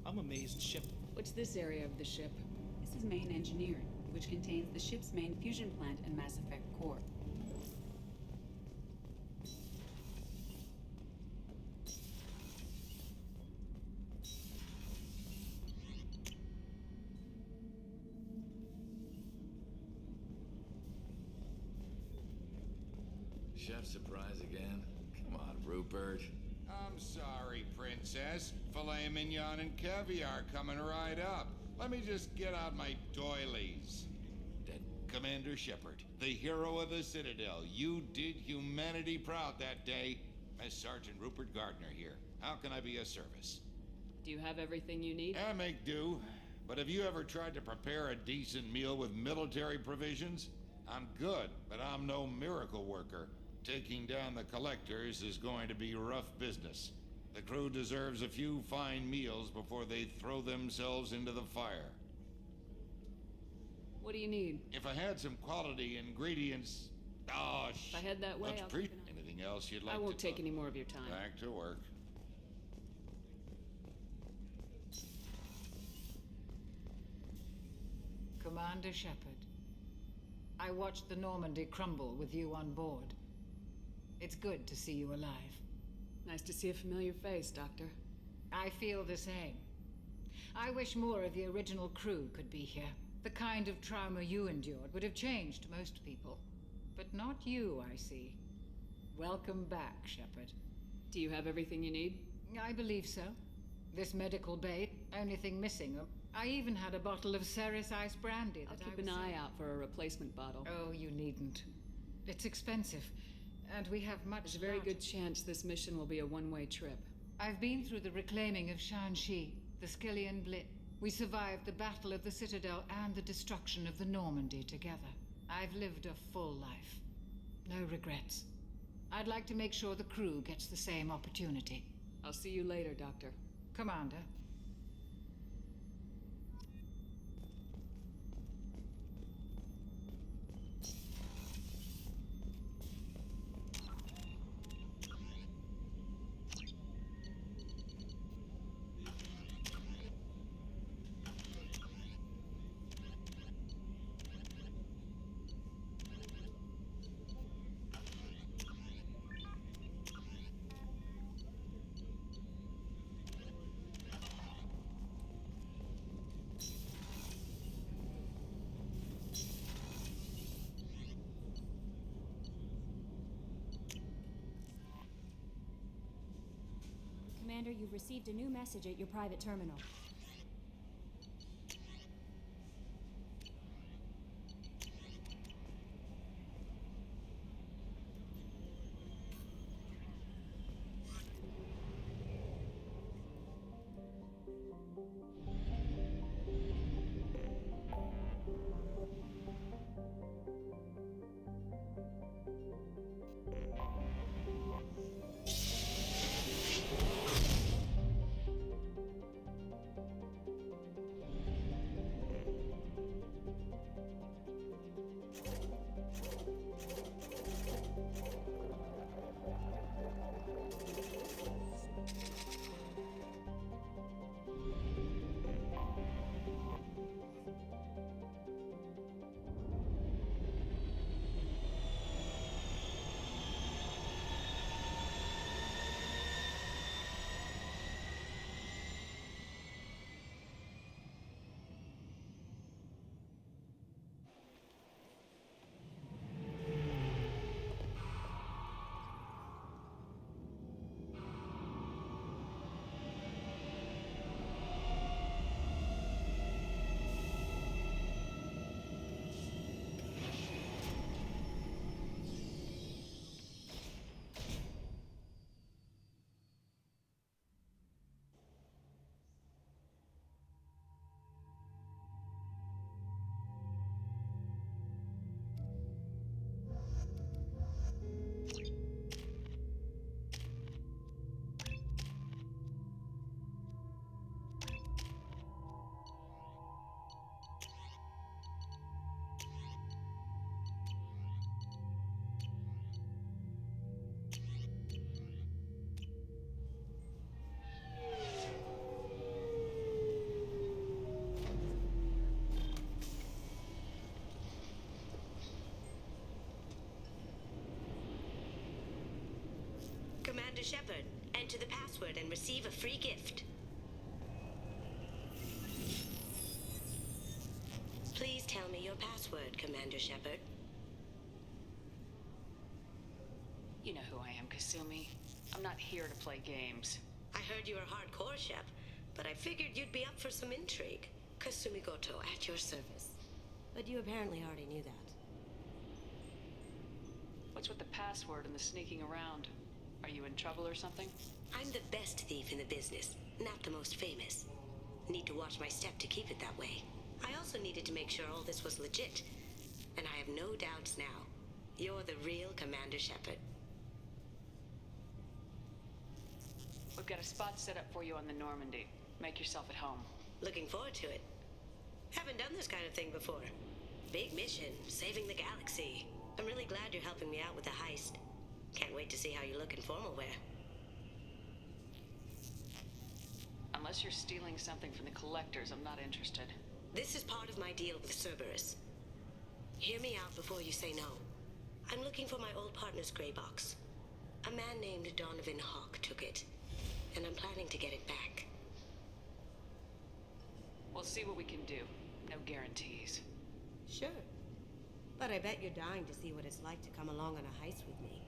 I'm amazed ship. What's this area of the ship? This is main engineering, which contains the ship's main fusion plant and Mass Effect core. Chef surprise again? Come on, Rupert. I'm sorry, Princess. Filet mignon and caviar coming right up. Let me just get out my doilies. Commander Shepard, the hero of the Citadel. You did humanity proud that day. As Sergeant Rupert Gardner here. How can I be of service? Do you have everything you need? I make do. But have you ever tried to prepare a decent meal with military provisions? I'm good, but I'm no miracle worker. Taking down the collectors is going to be rough business. The crew deserves a few fine meals before they throw themselves into the fire. What do you need? If I had some quality ingredients... Oh, If I head that way, I'll... Anything else you'd like to... I won't take any more of your time. Back to work. Commander Shepard, I watched the Normandy crumble with you on board. It's good to see you alive. Nice to see a familiar face, Doctor. I feel the same. I wish more of the original crew could be here. The kind of trauma you endured would have changed most people. But not you, I see. Welcome back, Shepard. Do you have everything you need? I believe so. This medical bay, only thing missing. I even had a bottle of Ceres Ice brandy that I'll keep an eye out for a replacement bottle. Oh, you needn't. It's expensive, and we have much... There's a very good chance this mission will be a one-way trip. I've been through the reclaiming of Shanxi, the Skillian Blit. We survived the Battle of the Citadel and the destruction of the Normandy together. I've lived a full life. No regrets. I'd like to make sure the crew gets the same opportunity. I'll see you later, Doctor. Commander. Commander, you've received a new message at your private terminal. Commander Shepard. Enter the password and receive a free gift. Please tell me your password, Commander Shepard. You know who I am, Kasumi. I'm not here to play games. I heard you were hardcore, Shep, but I figured you'd be up for some intrigue. Kasumi Goto, at your service. But you apparently already knew that. What's with the password and the sneaking around? Are you in trouble or something? I'm the best thief in the business, not the most famous. Need to watch my step to keep it that way. I also needed to make sure all this was legit. And I have no doubts now. You're the real Commander Shepard. We've got a spot set up for you on the Normandy. Make yourself at home. Looking forward to it. Haven't done this kind of thing before. Big mission, saving the galaxy. I'm really glad you're helping me out with the heist. Can't wait to see how you look in formal wear. Unless you're stealing something from the collectors, I'm not interested. This is part of my deal with Cerberus. Hear me out before you say no. I'm looking for my old partner's gray box. A man named Donovan Hawk took it, and I'm planning to get it back. We'll see what we can do. No guarantees. Sure. But I bet you're dying to see what it's like to come along on a heist with me.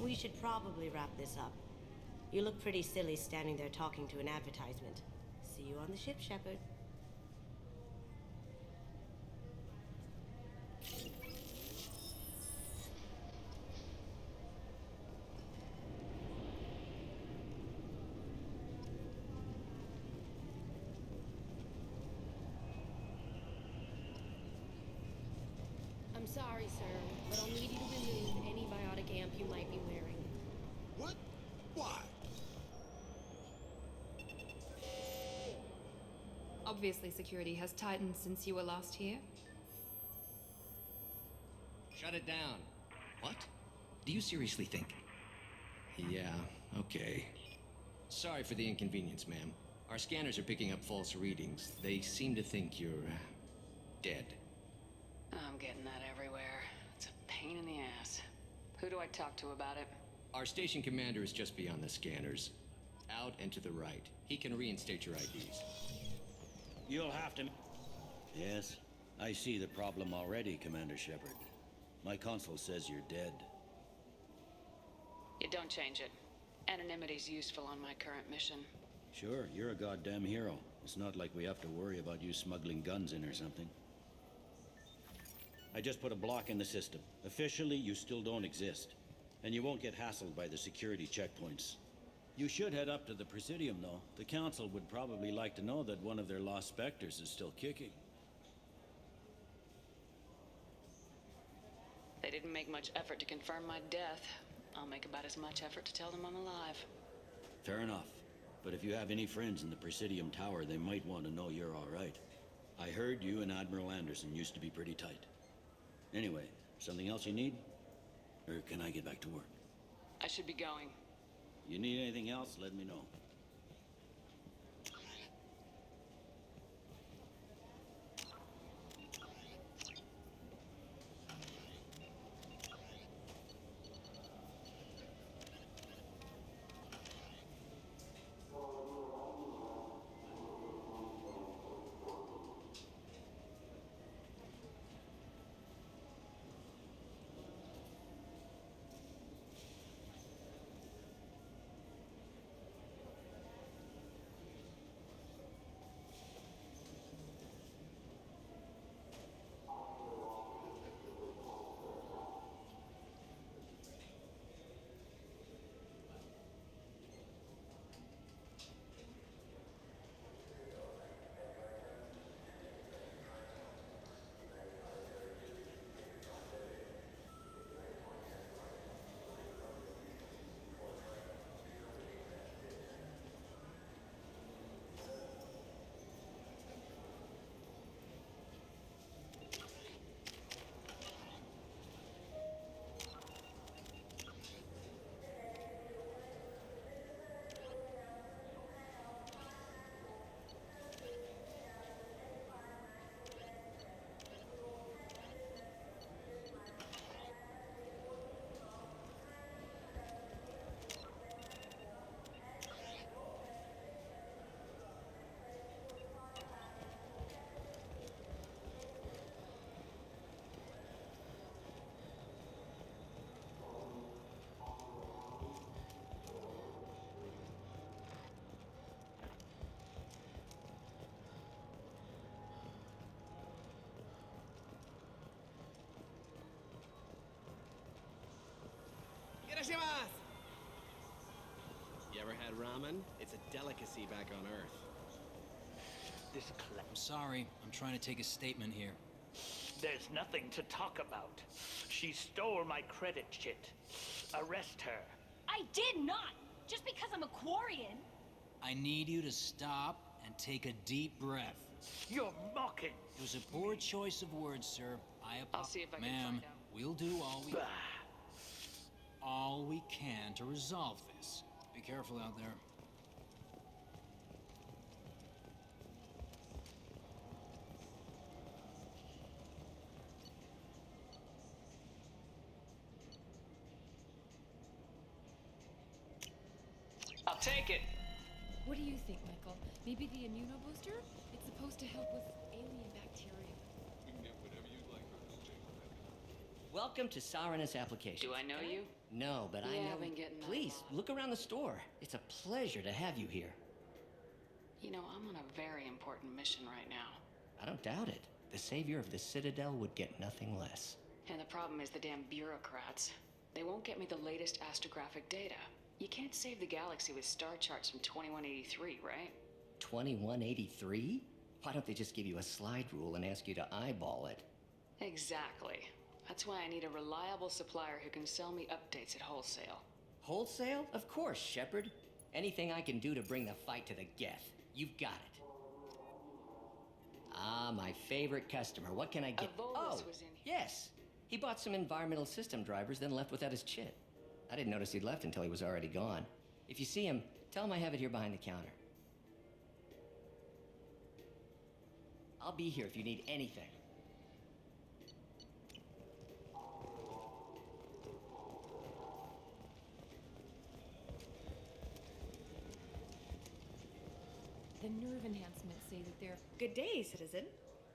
We should probably wrap this up. You look pretty silly standing there talking to an advertisement. See you on the ship, Shepard. I'm sorry, sir, but I'll need you to remove any biotic amp you might be wearing. What? Why? Obviously, security has tightened since you were last here. Shut it down. What? Do you seriously think? Yeah, okay. Sorry for the inconvenience, ma'am. Our scanners are picking up false readings. They seem to think you're, dead. I'm getting that everywhere. It's a pain in the ass. Who do I talk to about it? Our station commander is just beyond the scanners. Out and to the right. He can reinstate your IDs. You'll have to... Yes, I see the problem already, Commander Shepard. My console says you're dead. You don't change it. Anonymity's useful on my current mission. Sure, you're a goddamn hero. It's not like we have to worry about you smuggling guns in or something. I just put a block in the system. Officially, you still don't exist. And you won't get hassled by the security checkpoints. You should head up to the Presidium, though. The Council would probably like to know that one of their lost specters is still kicking. They didn't make much effort to confirm my death. I'll make about as much effort to tell them I'm alive. Fair enough. But if you have any friends in the Presidium Tower, they might want to know you're all right. I heard you and Admiral Anderson used to be pretty tight. Anyway, something else you need? Or can I get back to work? I should be going. You need anything else, let me know. Ever had ramen? It's a delicacy back on Earth. I'm sorry. I'm trying to take a statement here. There's nothing to talk about. She stole my credit chit. Arrest her. I did not! Just because I'm a Quarian. I need you to stop and take a deep breath. You're mocking. It was a poor choice of words, sir. I'll see if I can Ma'am, find out. we'll do all we can to resolve this. Be careful out there. I'll take it. What do you think, Michael? Maybe the immunobooster? It's supposed to help with alien bacteria. You can get whatever you'd like from this chamber. Welcome to Saranus Applications. Do I know you? No, but I Yeah, know. I've been getting that Please, a lot. look around the store. It's a pleasure to have you here. You know, I'm on a very important mission right now. I don't doubt it. The savior of the Citadel would get nothing less. And the problem is the damn bureaucrats. They won't get me the latest astrographic data. You can't save the galaxy with star charts from 2183, right? 2183? Why don't they just give you a slide rule and ask you to eyeball it? Exactly. That's why I need a reliable supplier who can sell me updates at wholesale. Wholesale? Of course, Shepard. Anything I can do to bring the fight to the Geth. You've got it. Ah, my favorite customer. What can I get? Volus was in here. Yes. He bought some environmental system drivers, then left without his chit. I didn't notice he'd left until he was already gone. If you see him, tell him I have it here behind the counter. I'll be here if you need anything. The nerve enhancements say that they're... Good day, citizen.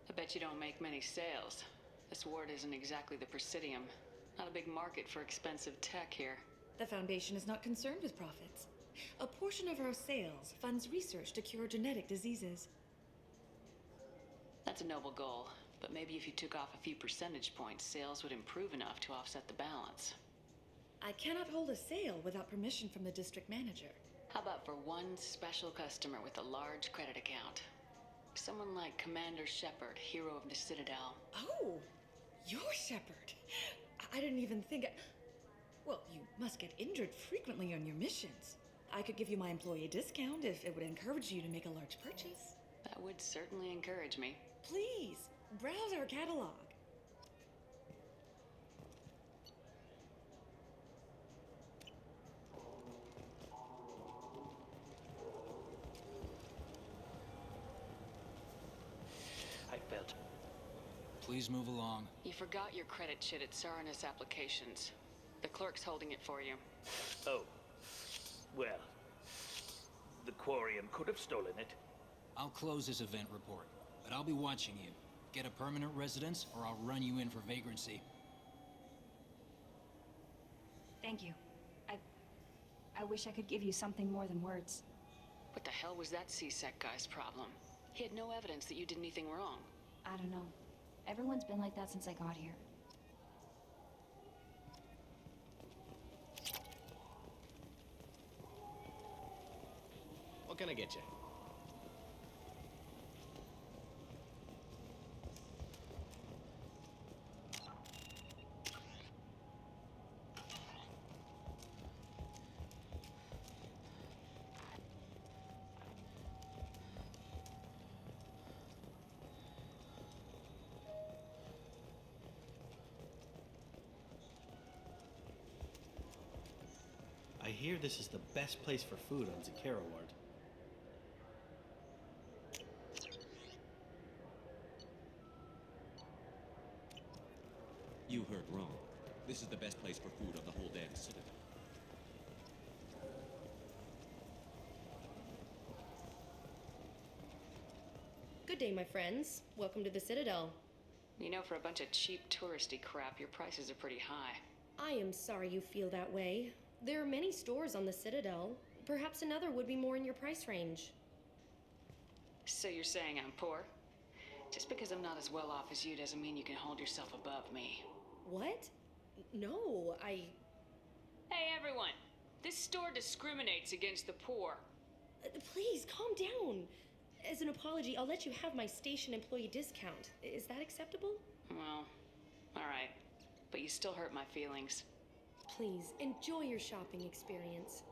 I bet you don't make many sales. This ward isn't exactly the Presidium. Not a big market for expensive tech here. The Foundation is not concerned with profits. A portion of our sales funds research to cure genetic diseases. That's a noble goal, but maybe if you took off a few percentage points, sales would improve enough to offset the balance. I cannot hold a sale without permission from the district manager. How about for one special customer with a large credit account? Someone like Commander Shepard, hero of the Citadel. Oh, you're Shepard. I didn't even think. Well, you must get injured frequently on your missions. I could give you my employee discount if it would encourage you to make a large purchase. That would certainly encourage me. Please, browse our catalog. I felt. Please move along. You forgot your credit chit at Saranus Applications. The clerk's holding it for you. Oh. Well. The Quarian could have stolen it. I'll close this event report, but I'll be watching you. Get a permanent residence, or I'll run you in for vagrancy. Thank you. I wish I could give you something more than words. What the hell was that C-Sec guy's problem? He had no evidence that you did anything wrong. I don't know. Everyone's been like that since I got here. What can I get you? I hear this is the best place for food on Zakera Ward. You heard wrong. This is the best place for food on the whole damn Citadel. Good day, my friends. Welcome to the Citadel. You know, for a bunch of cheap touristy crap, your prices are pretty high. I am sorry you feel that way. There are many stores on the Citadel. Perhaps another would be more in your price range. So you're saying I'm poor? Just because I'm not as well off as you doesn't mean you can hold yourself above me. What? No, Hey, everyone! This store discriminates against the poor. Please, calm down. As an apology, I'll let you have my station employee discount. Is that acceptable? Well, all right. But you still hurt my feelings. Please, enjoy your shopping experience.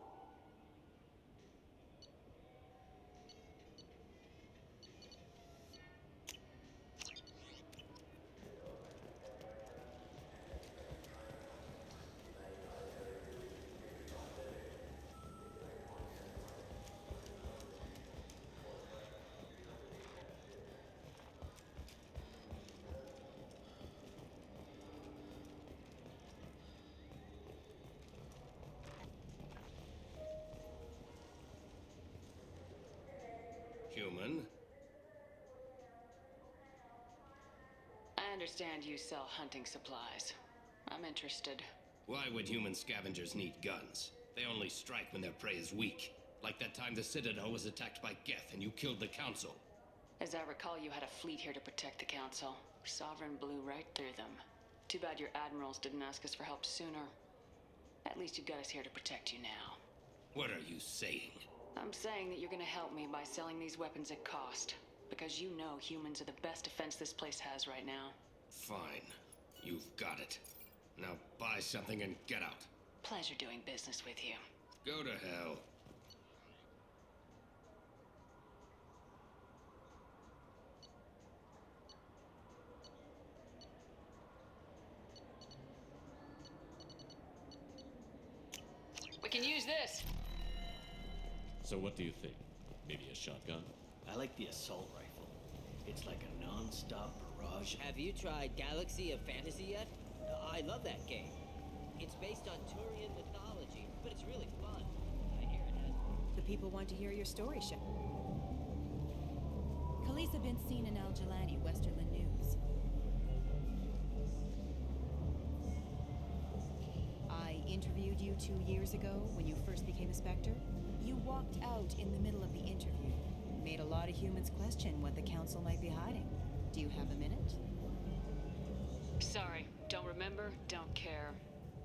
Human? I understand you sell hunting supplies. I'm interested. Why would human scavengers need guns? They only strike when their prey is weak. Like that time the Citadel was attacked by Geth and you killed the Council. As I recall, you had a fleet here to protect the Council. Sovereign blew right through them. Too bad your admirals didn't ask us for help sooner. At least you've got us here to protect you now. What are you saying? I'm saying that you're gonna help me by selling these weapons at cost. Because you know humans are the best defense this place has right now. Fine. You've got it. Now buy something and get out. Pleasure doing business with you. Go to hell. We can use this. So what do you think? Maybe a shotgun? I like the assault rifle. It's like a non-stop barrage. Have you tried Galaxy of Fantasy yet? I love that game. It's based on Turian mythology, but it's really fun. I hear it has... The people want to hear your story, Shep. Khaleesa bint seen in Al Jalani, Westerland News. I interviewed you 2 years ago when you first became a Spectre. You walked out in the middle of the interview. Made a lot of humans question what the Council might be hiding. Do you have a minute? Sorry, don't remember, don't care.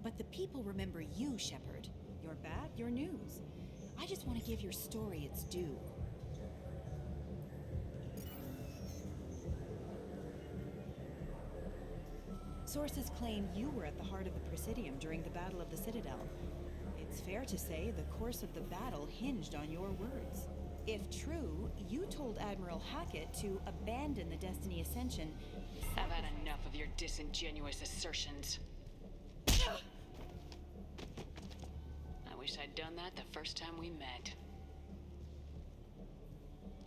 But the people remember you, Shepard. You're back, your news. I just want to give your story its due. Sources claim you were at the heart of the Presidium during the Battle of the Citadel. It's fair to say the course of the battle hinged on your words. If true, you told Admiral Hackett to abandon the Destiny Ascension. I've had enough of your disingenuous assertions. I wish I'd done that the first time we met.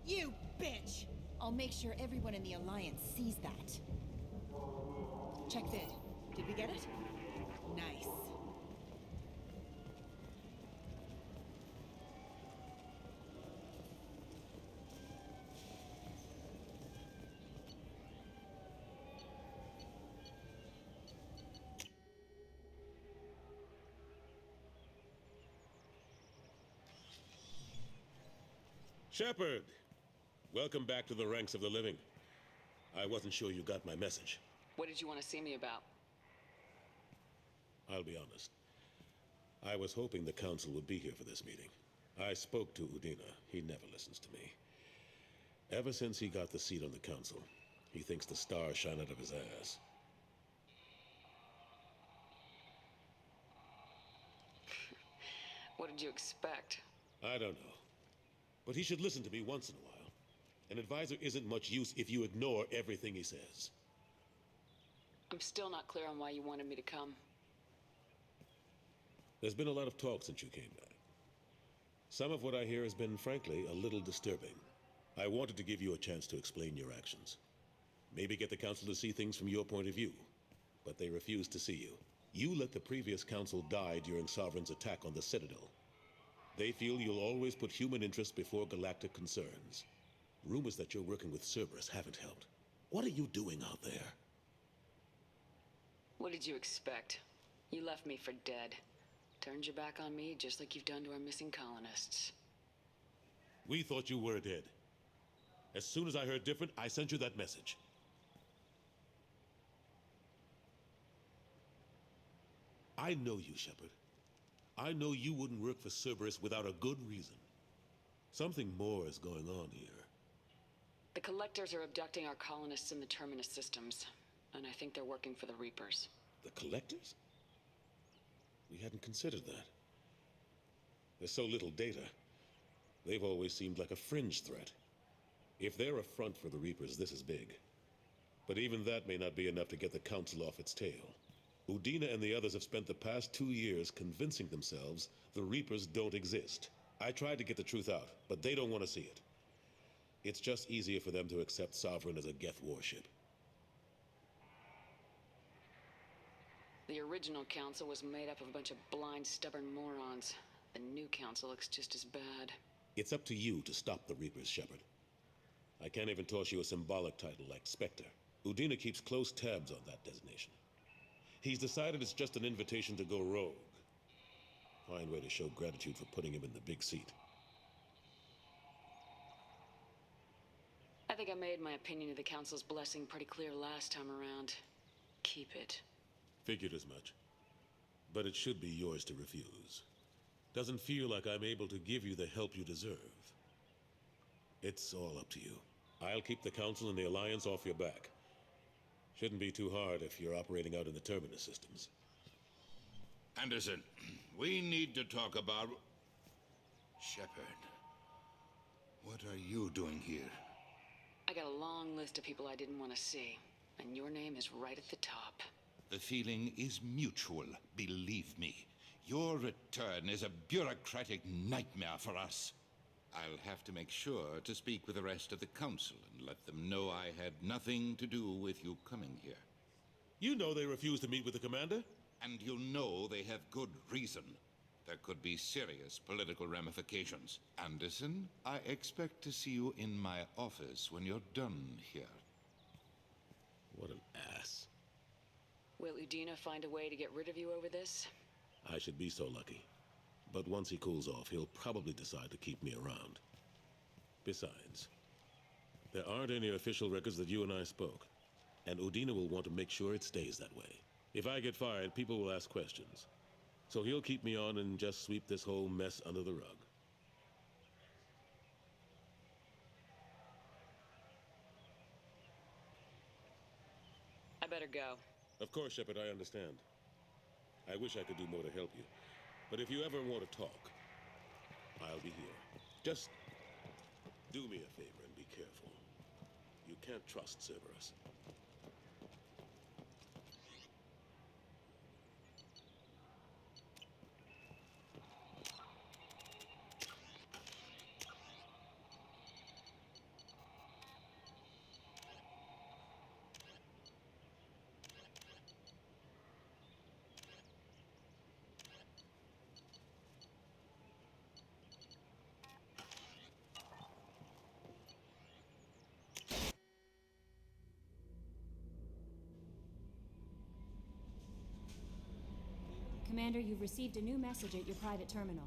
You bitch! I'll make sure everyone in the Alliance sees that. Check vid. Did we get it? Nice. Shepard! Welcome back to the ranks of the living. I wasn't sure you got my message. What did you want to see me about? I'll be honest. I was hoping the Council would be here for this meeting. I spoke to Udina. He never listens to me. Ever since he got the seat on the Council, he thinks the stars shine out of his ass. What did you expect? I don't know. But he should listen to me once in a while. An advisor isn't much use if you ignore everything he says. I'm still not clear on why you wanted me to come. There's been a lot of talk since you came back. Some of what I hear has been, frankly, a little disturbing. I wanted to give you a chance to explain your actions. Maybe get the Council to see things from your point of view. But they refused to see you. You let the previous Council die during Sovereign's attack on the Citadel. They feel you'll always put human interests before galactic concerns. Rumors that you're working with Cerberus haven't helped. What are you doing out there? What did you expect? You left me for dead. Turned your back on me just like you've done to our missing colonists. We thought you were dead. As soon as I heard different, I sent you that message. I know you, Shepard. I know you wouldn't work for Cerberus without a good reason. Something more is going on here. The Collectors are abducting our colonists in the Terminus systems, and I think they're working for the Reapers. The Collectors? We hadn't considered that. There's so little data. They've always seemed like a fringe threat. If they're a front for the Reapers, this is big. But even that may not be enough to get the Council off its tail. Udina and the others have spent the past 2 years convincing themselves the Reapers don't exist. I tried to get the truth out, but they don't want to see it. It's just easier for them to accept Sovereign as a Geth warship. The original council was made up of a bunch of blind, stubborn morons. The new council looks just as bad. It's up to you to stop the Reapers, Shepard. I can't even toss you a symbolic title like Spectre. Udina keeps close tabs on that designation. He's decided it's just an invitation to go rogue. Fine way to show gratitude for putting him in the big seat. I think I made my opinion of the council's blessing pretty clear last time around. Keep it. Figured as much. But it should be yours to refuse. Doesn't feel like I'm able to give you the help you deserve. It's all up to you. I'll keep the Council and the Alliance off your back. Shouldn't be too hard if you're operating out in the Terminus systems. Anderson, we need to talk about... Shepard, what are you doing here? I got a long list of people I didn't want to see, and your name is right at the top. The feeling is mutual, believe me. Your return is a bureaucratic nightmare for us. I'll have to make sure to speak with the rest of the Council and let them know I had nothing to do with you coming here. You know they refused to meet with the Commander? And you know they have good reason. There could be serious political ramifications. Anderson, I expect to see you in my office when you're done here. What an ass. Will Udina find a way to get rid of you over this? I should be so lucky. But once he cools off, he'll probably decide to keep me around. Besides, there aren't any official records that you and I spoke, and Udina will want to make sure it stays that way. If I get fired, people will ask questions. So he'll keep me on and just sweep this whole mess under the rug. I better go. Of course, Shepard, I understand. I wish I could do more to help you. But if you ever want to talk, I'll be here. Just do me a favor and be careful. You can't trust Cerberus. Commander, you've received a new message at your private terminal.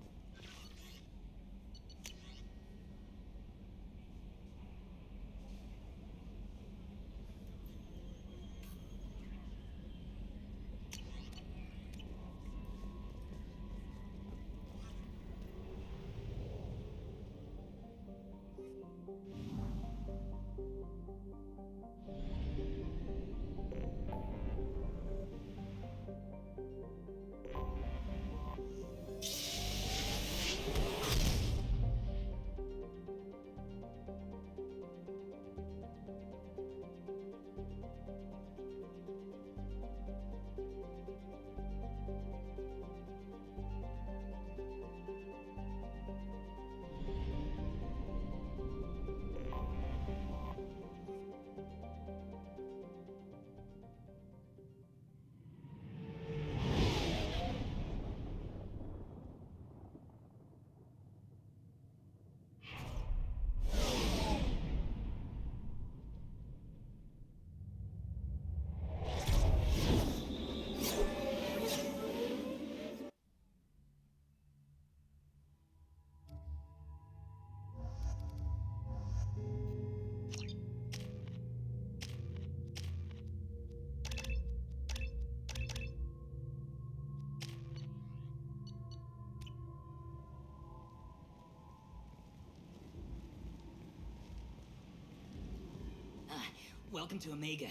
welcome to Omega.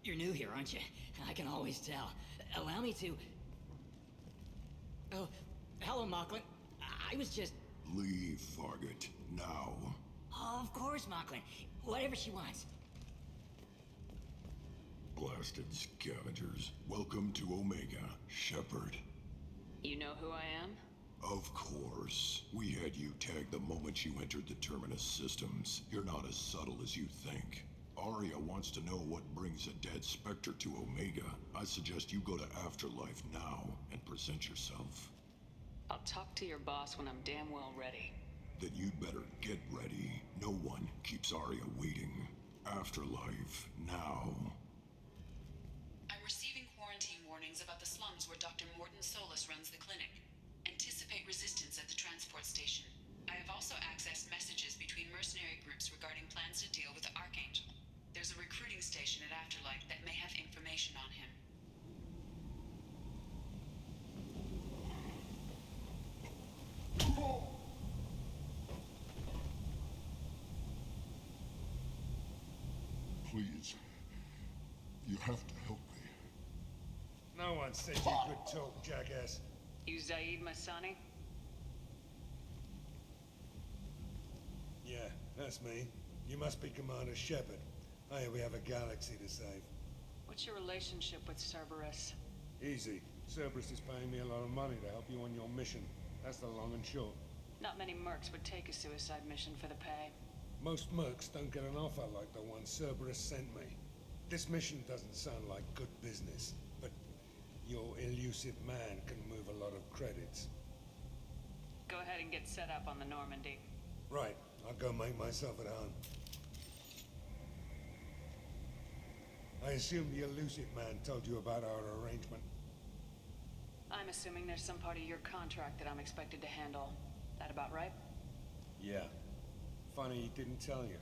You're new here, aren't you? I can always tell. Allow me to... Oh, hello, Mocklin. I was just... Leave, Fargate. Now. Oh, of course, Mocklin. Whatever she wants. Blasted scavengers. Welcome to Omega, Shepard. You know who I am? Of course. We had you tagged the moment you entered the Terminus systems. You're not as subtle as you think. Arya wants to know what brings a dead Spectre to Omega. I suggest you go to Afterlife now and present yourself. I'll talk to your boss when I'm damn well ready. Then you'd better get ready. No one keeps Arya waiting. Afterlife now. I'm receiving quarantine warnings about the slums where Dr. Morton Solus runs the clinic. Anticipate resistance at the transport station. I have also accessed messages between mercenary groups regarding plans to deal with the Archangel. There's a recruiting station at Afterlife that may have information on him. Please. You have to help me. No one said you could talk, jackass. You Zaid Masani? Yeah, that's me. You must be Commander Shepard. Hey, we have a galaxy to save. What's your relationship with Cerberus? Easy. Cerberus is paying me a lot of money to help you on your mission. That's the long and short. Not many mercs would take a suicide mission for the pay. Most mercs don't get an offer like the one Cerberus sent me. This mission doesn't sound like good business, but your elusive man can move a lot of credits. Go ahead and get set up on the Normandy. Right, I'll go make myself at home. I assume the elusive man told you about our arrangement. I'm assuming there's some part of your contract that I'm expected to handle. That about right? Yeah. Funny he didn't tell you.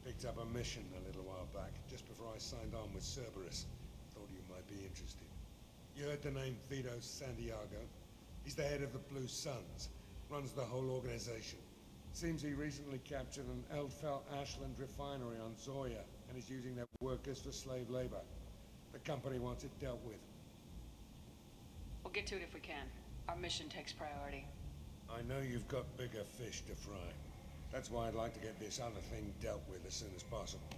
Picked up a mission a little while back, just before I signed on with Cerberus. Thought you might be interested. You heard the name Vito Santiago? He's the head of the Blue Suns. Runs the whole organization. Seems he recently captured an Eldfell Ashland refinery on Zoya and is using their workers for slave labor. The company wants it dealt with. We'll get to it if we can. Our mission takes priority. I know you've got bigger fish to fry. That's why I'd like to get this other thing dealt with as soon as possible.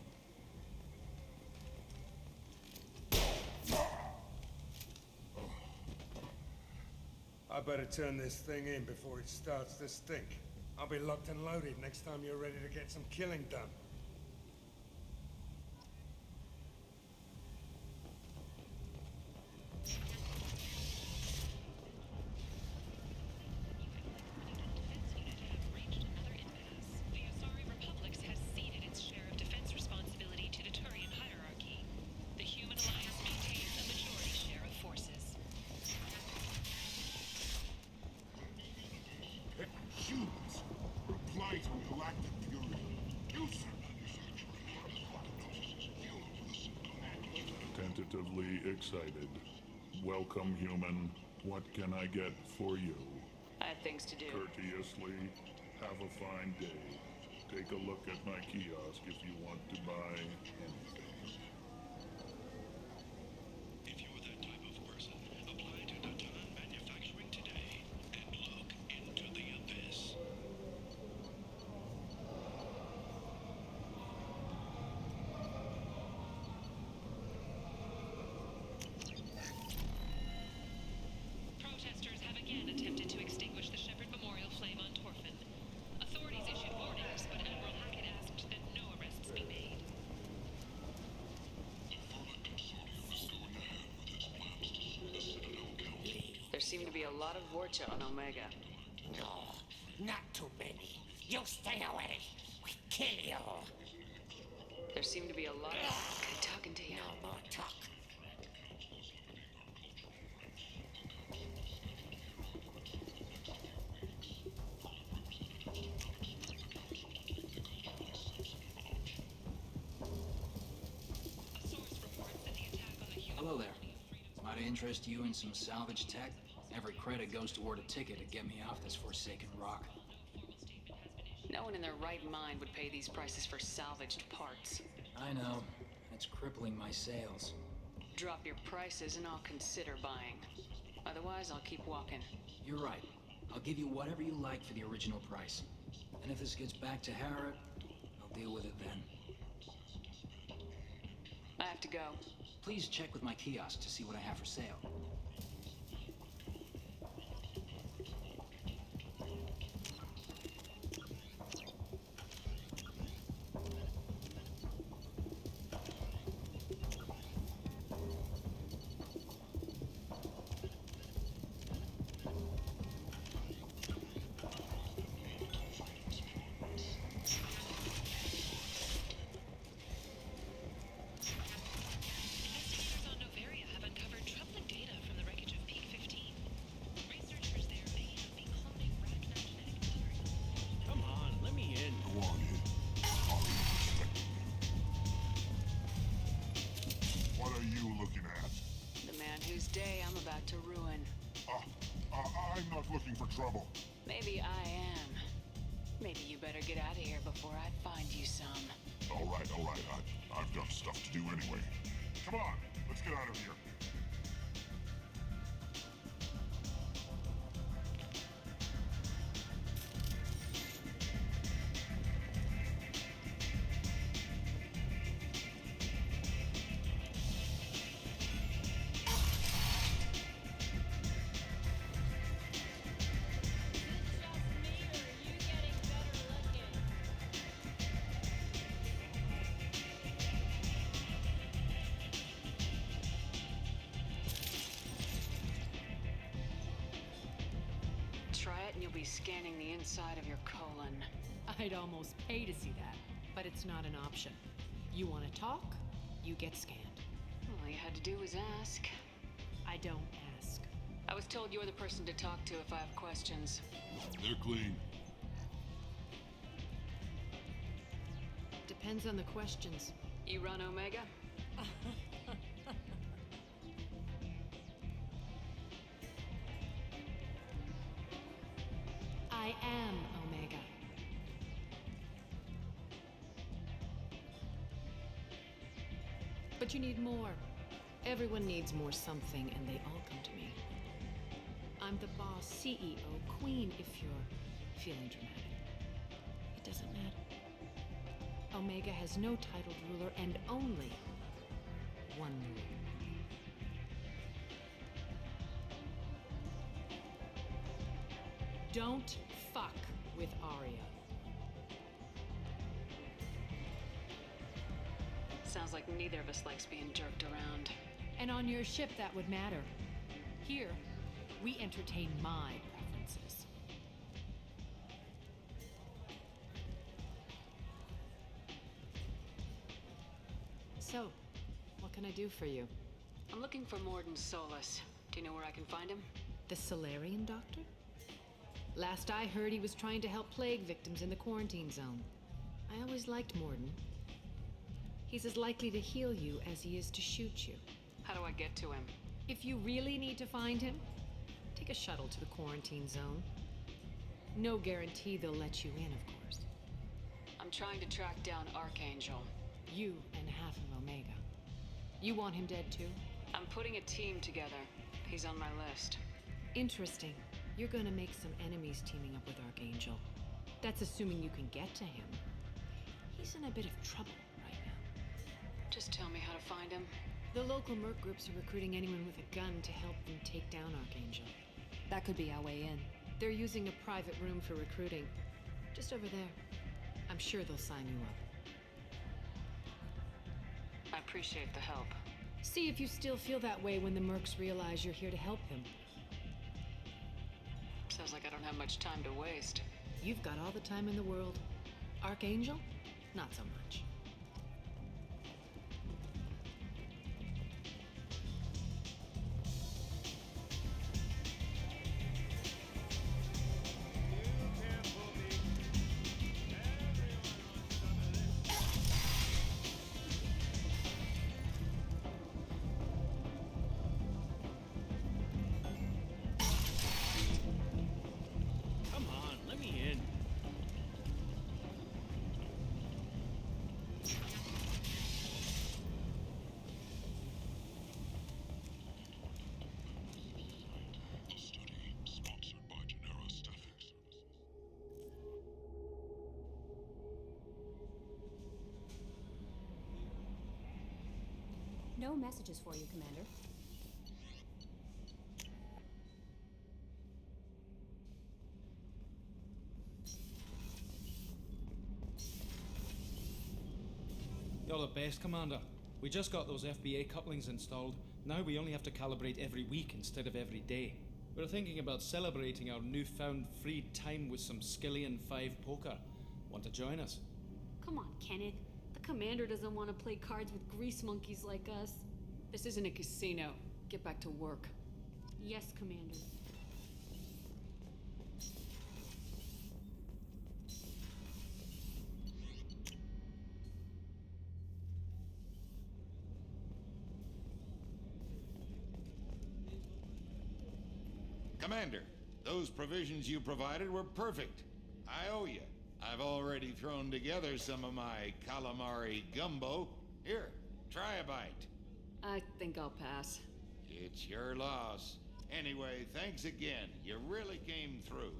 I better turn this thing in before it starts to stink. I'll be locked and loaded next time you're ready to get some killing done. Tentatively excited. Welcome, human. What can I get for you? I had things to do. Courteously, have a fine day. Take a look at my kiosk if you want to buy anything. If you're that type of person, apply to Datan Manufacturing today and look into the abyss. Protesters have again attempted to extinguish the Shepard Memorial flame on Torfin. Authorities issued warnings, but Admiral Hackett asked that no arrests be made. There seem to be a lot of Vorcha on Omega. No, not too many. You stay away. We kill you. There seem to be a lot of... Good talking to you. No more talk. Hello there. Might I interest you in some salvage tech? Every credit goes toward a ticket to get me off this forsaken rock. No one in their right mind would pay these prices for salvaged parts. I know. It's It's crippling my sales. Drop your prices and I'll consider buying. Otherwise, I'll keep walking. You're right. I'll give you whatever you like for the original price. And if this gets back to Harrod, I'll deal with it then. I have to go. Please check with my kiosk to see what I have for sale. Investigators on Novaria have uncovered troubling data from the wreckage of Peak 15. Researchers there may have been cloning Ragnar genetic material. Come on, let me in. Go on in. What are you looking at? The man whose day I'm about to ruin. I'm not looking for trouble. Maybe I am. Maybe you better get out of here before I find you some. All right. I've got stuff to do anyway. Come on, let's get out of here. Try it and you'll be scanning the inside of your colon. I'd almost pay to see that, but it's not an option. You want to talk, you get scanned. All you had to do was ask. I don't ask. I was told you're the person to talk to if I have questions. They're clean. Depends on the questions. You run Omega? I am Omega. But you need more. Everyone needs more something, and they all come to me. I'm the boss, CEO, queen, if you're feeling dramatic. It doesn't matter. Omega has no titled ruler and only one ruler. Don't fuck with Arya. Sounds like neither of us likes being jerked around. And on your ship, that would matter. Here, we entertain my preferences. So, what can I do for you? I'm looking for Morden Solus. Do you know where I can find him? The Solarian doctor? Last I heard, he was trying to help plague victims in the quarantine zone. I always liked Morden. He's as likely to heal you as he is to shoot you. How do I get to him? If you really need to find him, take a shuttle to the quarantine zone. No guarantee they'll let you in, of course. I'm trying to track down Archangel. You and half of Omega. You want him dead too? I'm putting a team together. He's on my list. Interesting. You're gonna make some enemies teaming up with Archangel. That's assuming you can get to him. He's in a bit of trouble right now. Just tell me how to find him. The local merc groups are recruiting anyone with a gun to help them take down Archangel. That could be our way in. They're using a private room for recruiting. Just over there. I'm sure they'll sign you up. I appreciate the help. See if you still feel that way when the mercs realize you're here to help them. Sounds like I don't have much time to waste. You've got all the time in the world. Archangel? Not so much. No messages for you, Commander. You're the best, Commander. We just got those FBA couplings installed. Now we only have to calibrate every week instead of every day. We're thinking about celebrating our newfound free time with some Skillian 5 poker. Want to join us? Come on, Kenneth. The commander doesn't want to play cards with grease monkeys like us. This isn't a casino. Get back to work. Yes, Commander. Commander, those provisions you provided were perfect. I owe you. I've already thrown together some of my calamari gumbo. Here, try a bite. I think I'll pass. It's your loss. Anyway, thanks again. You really came through.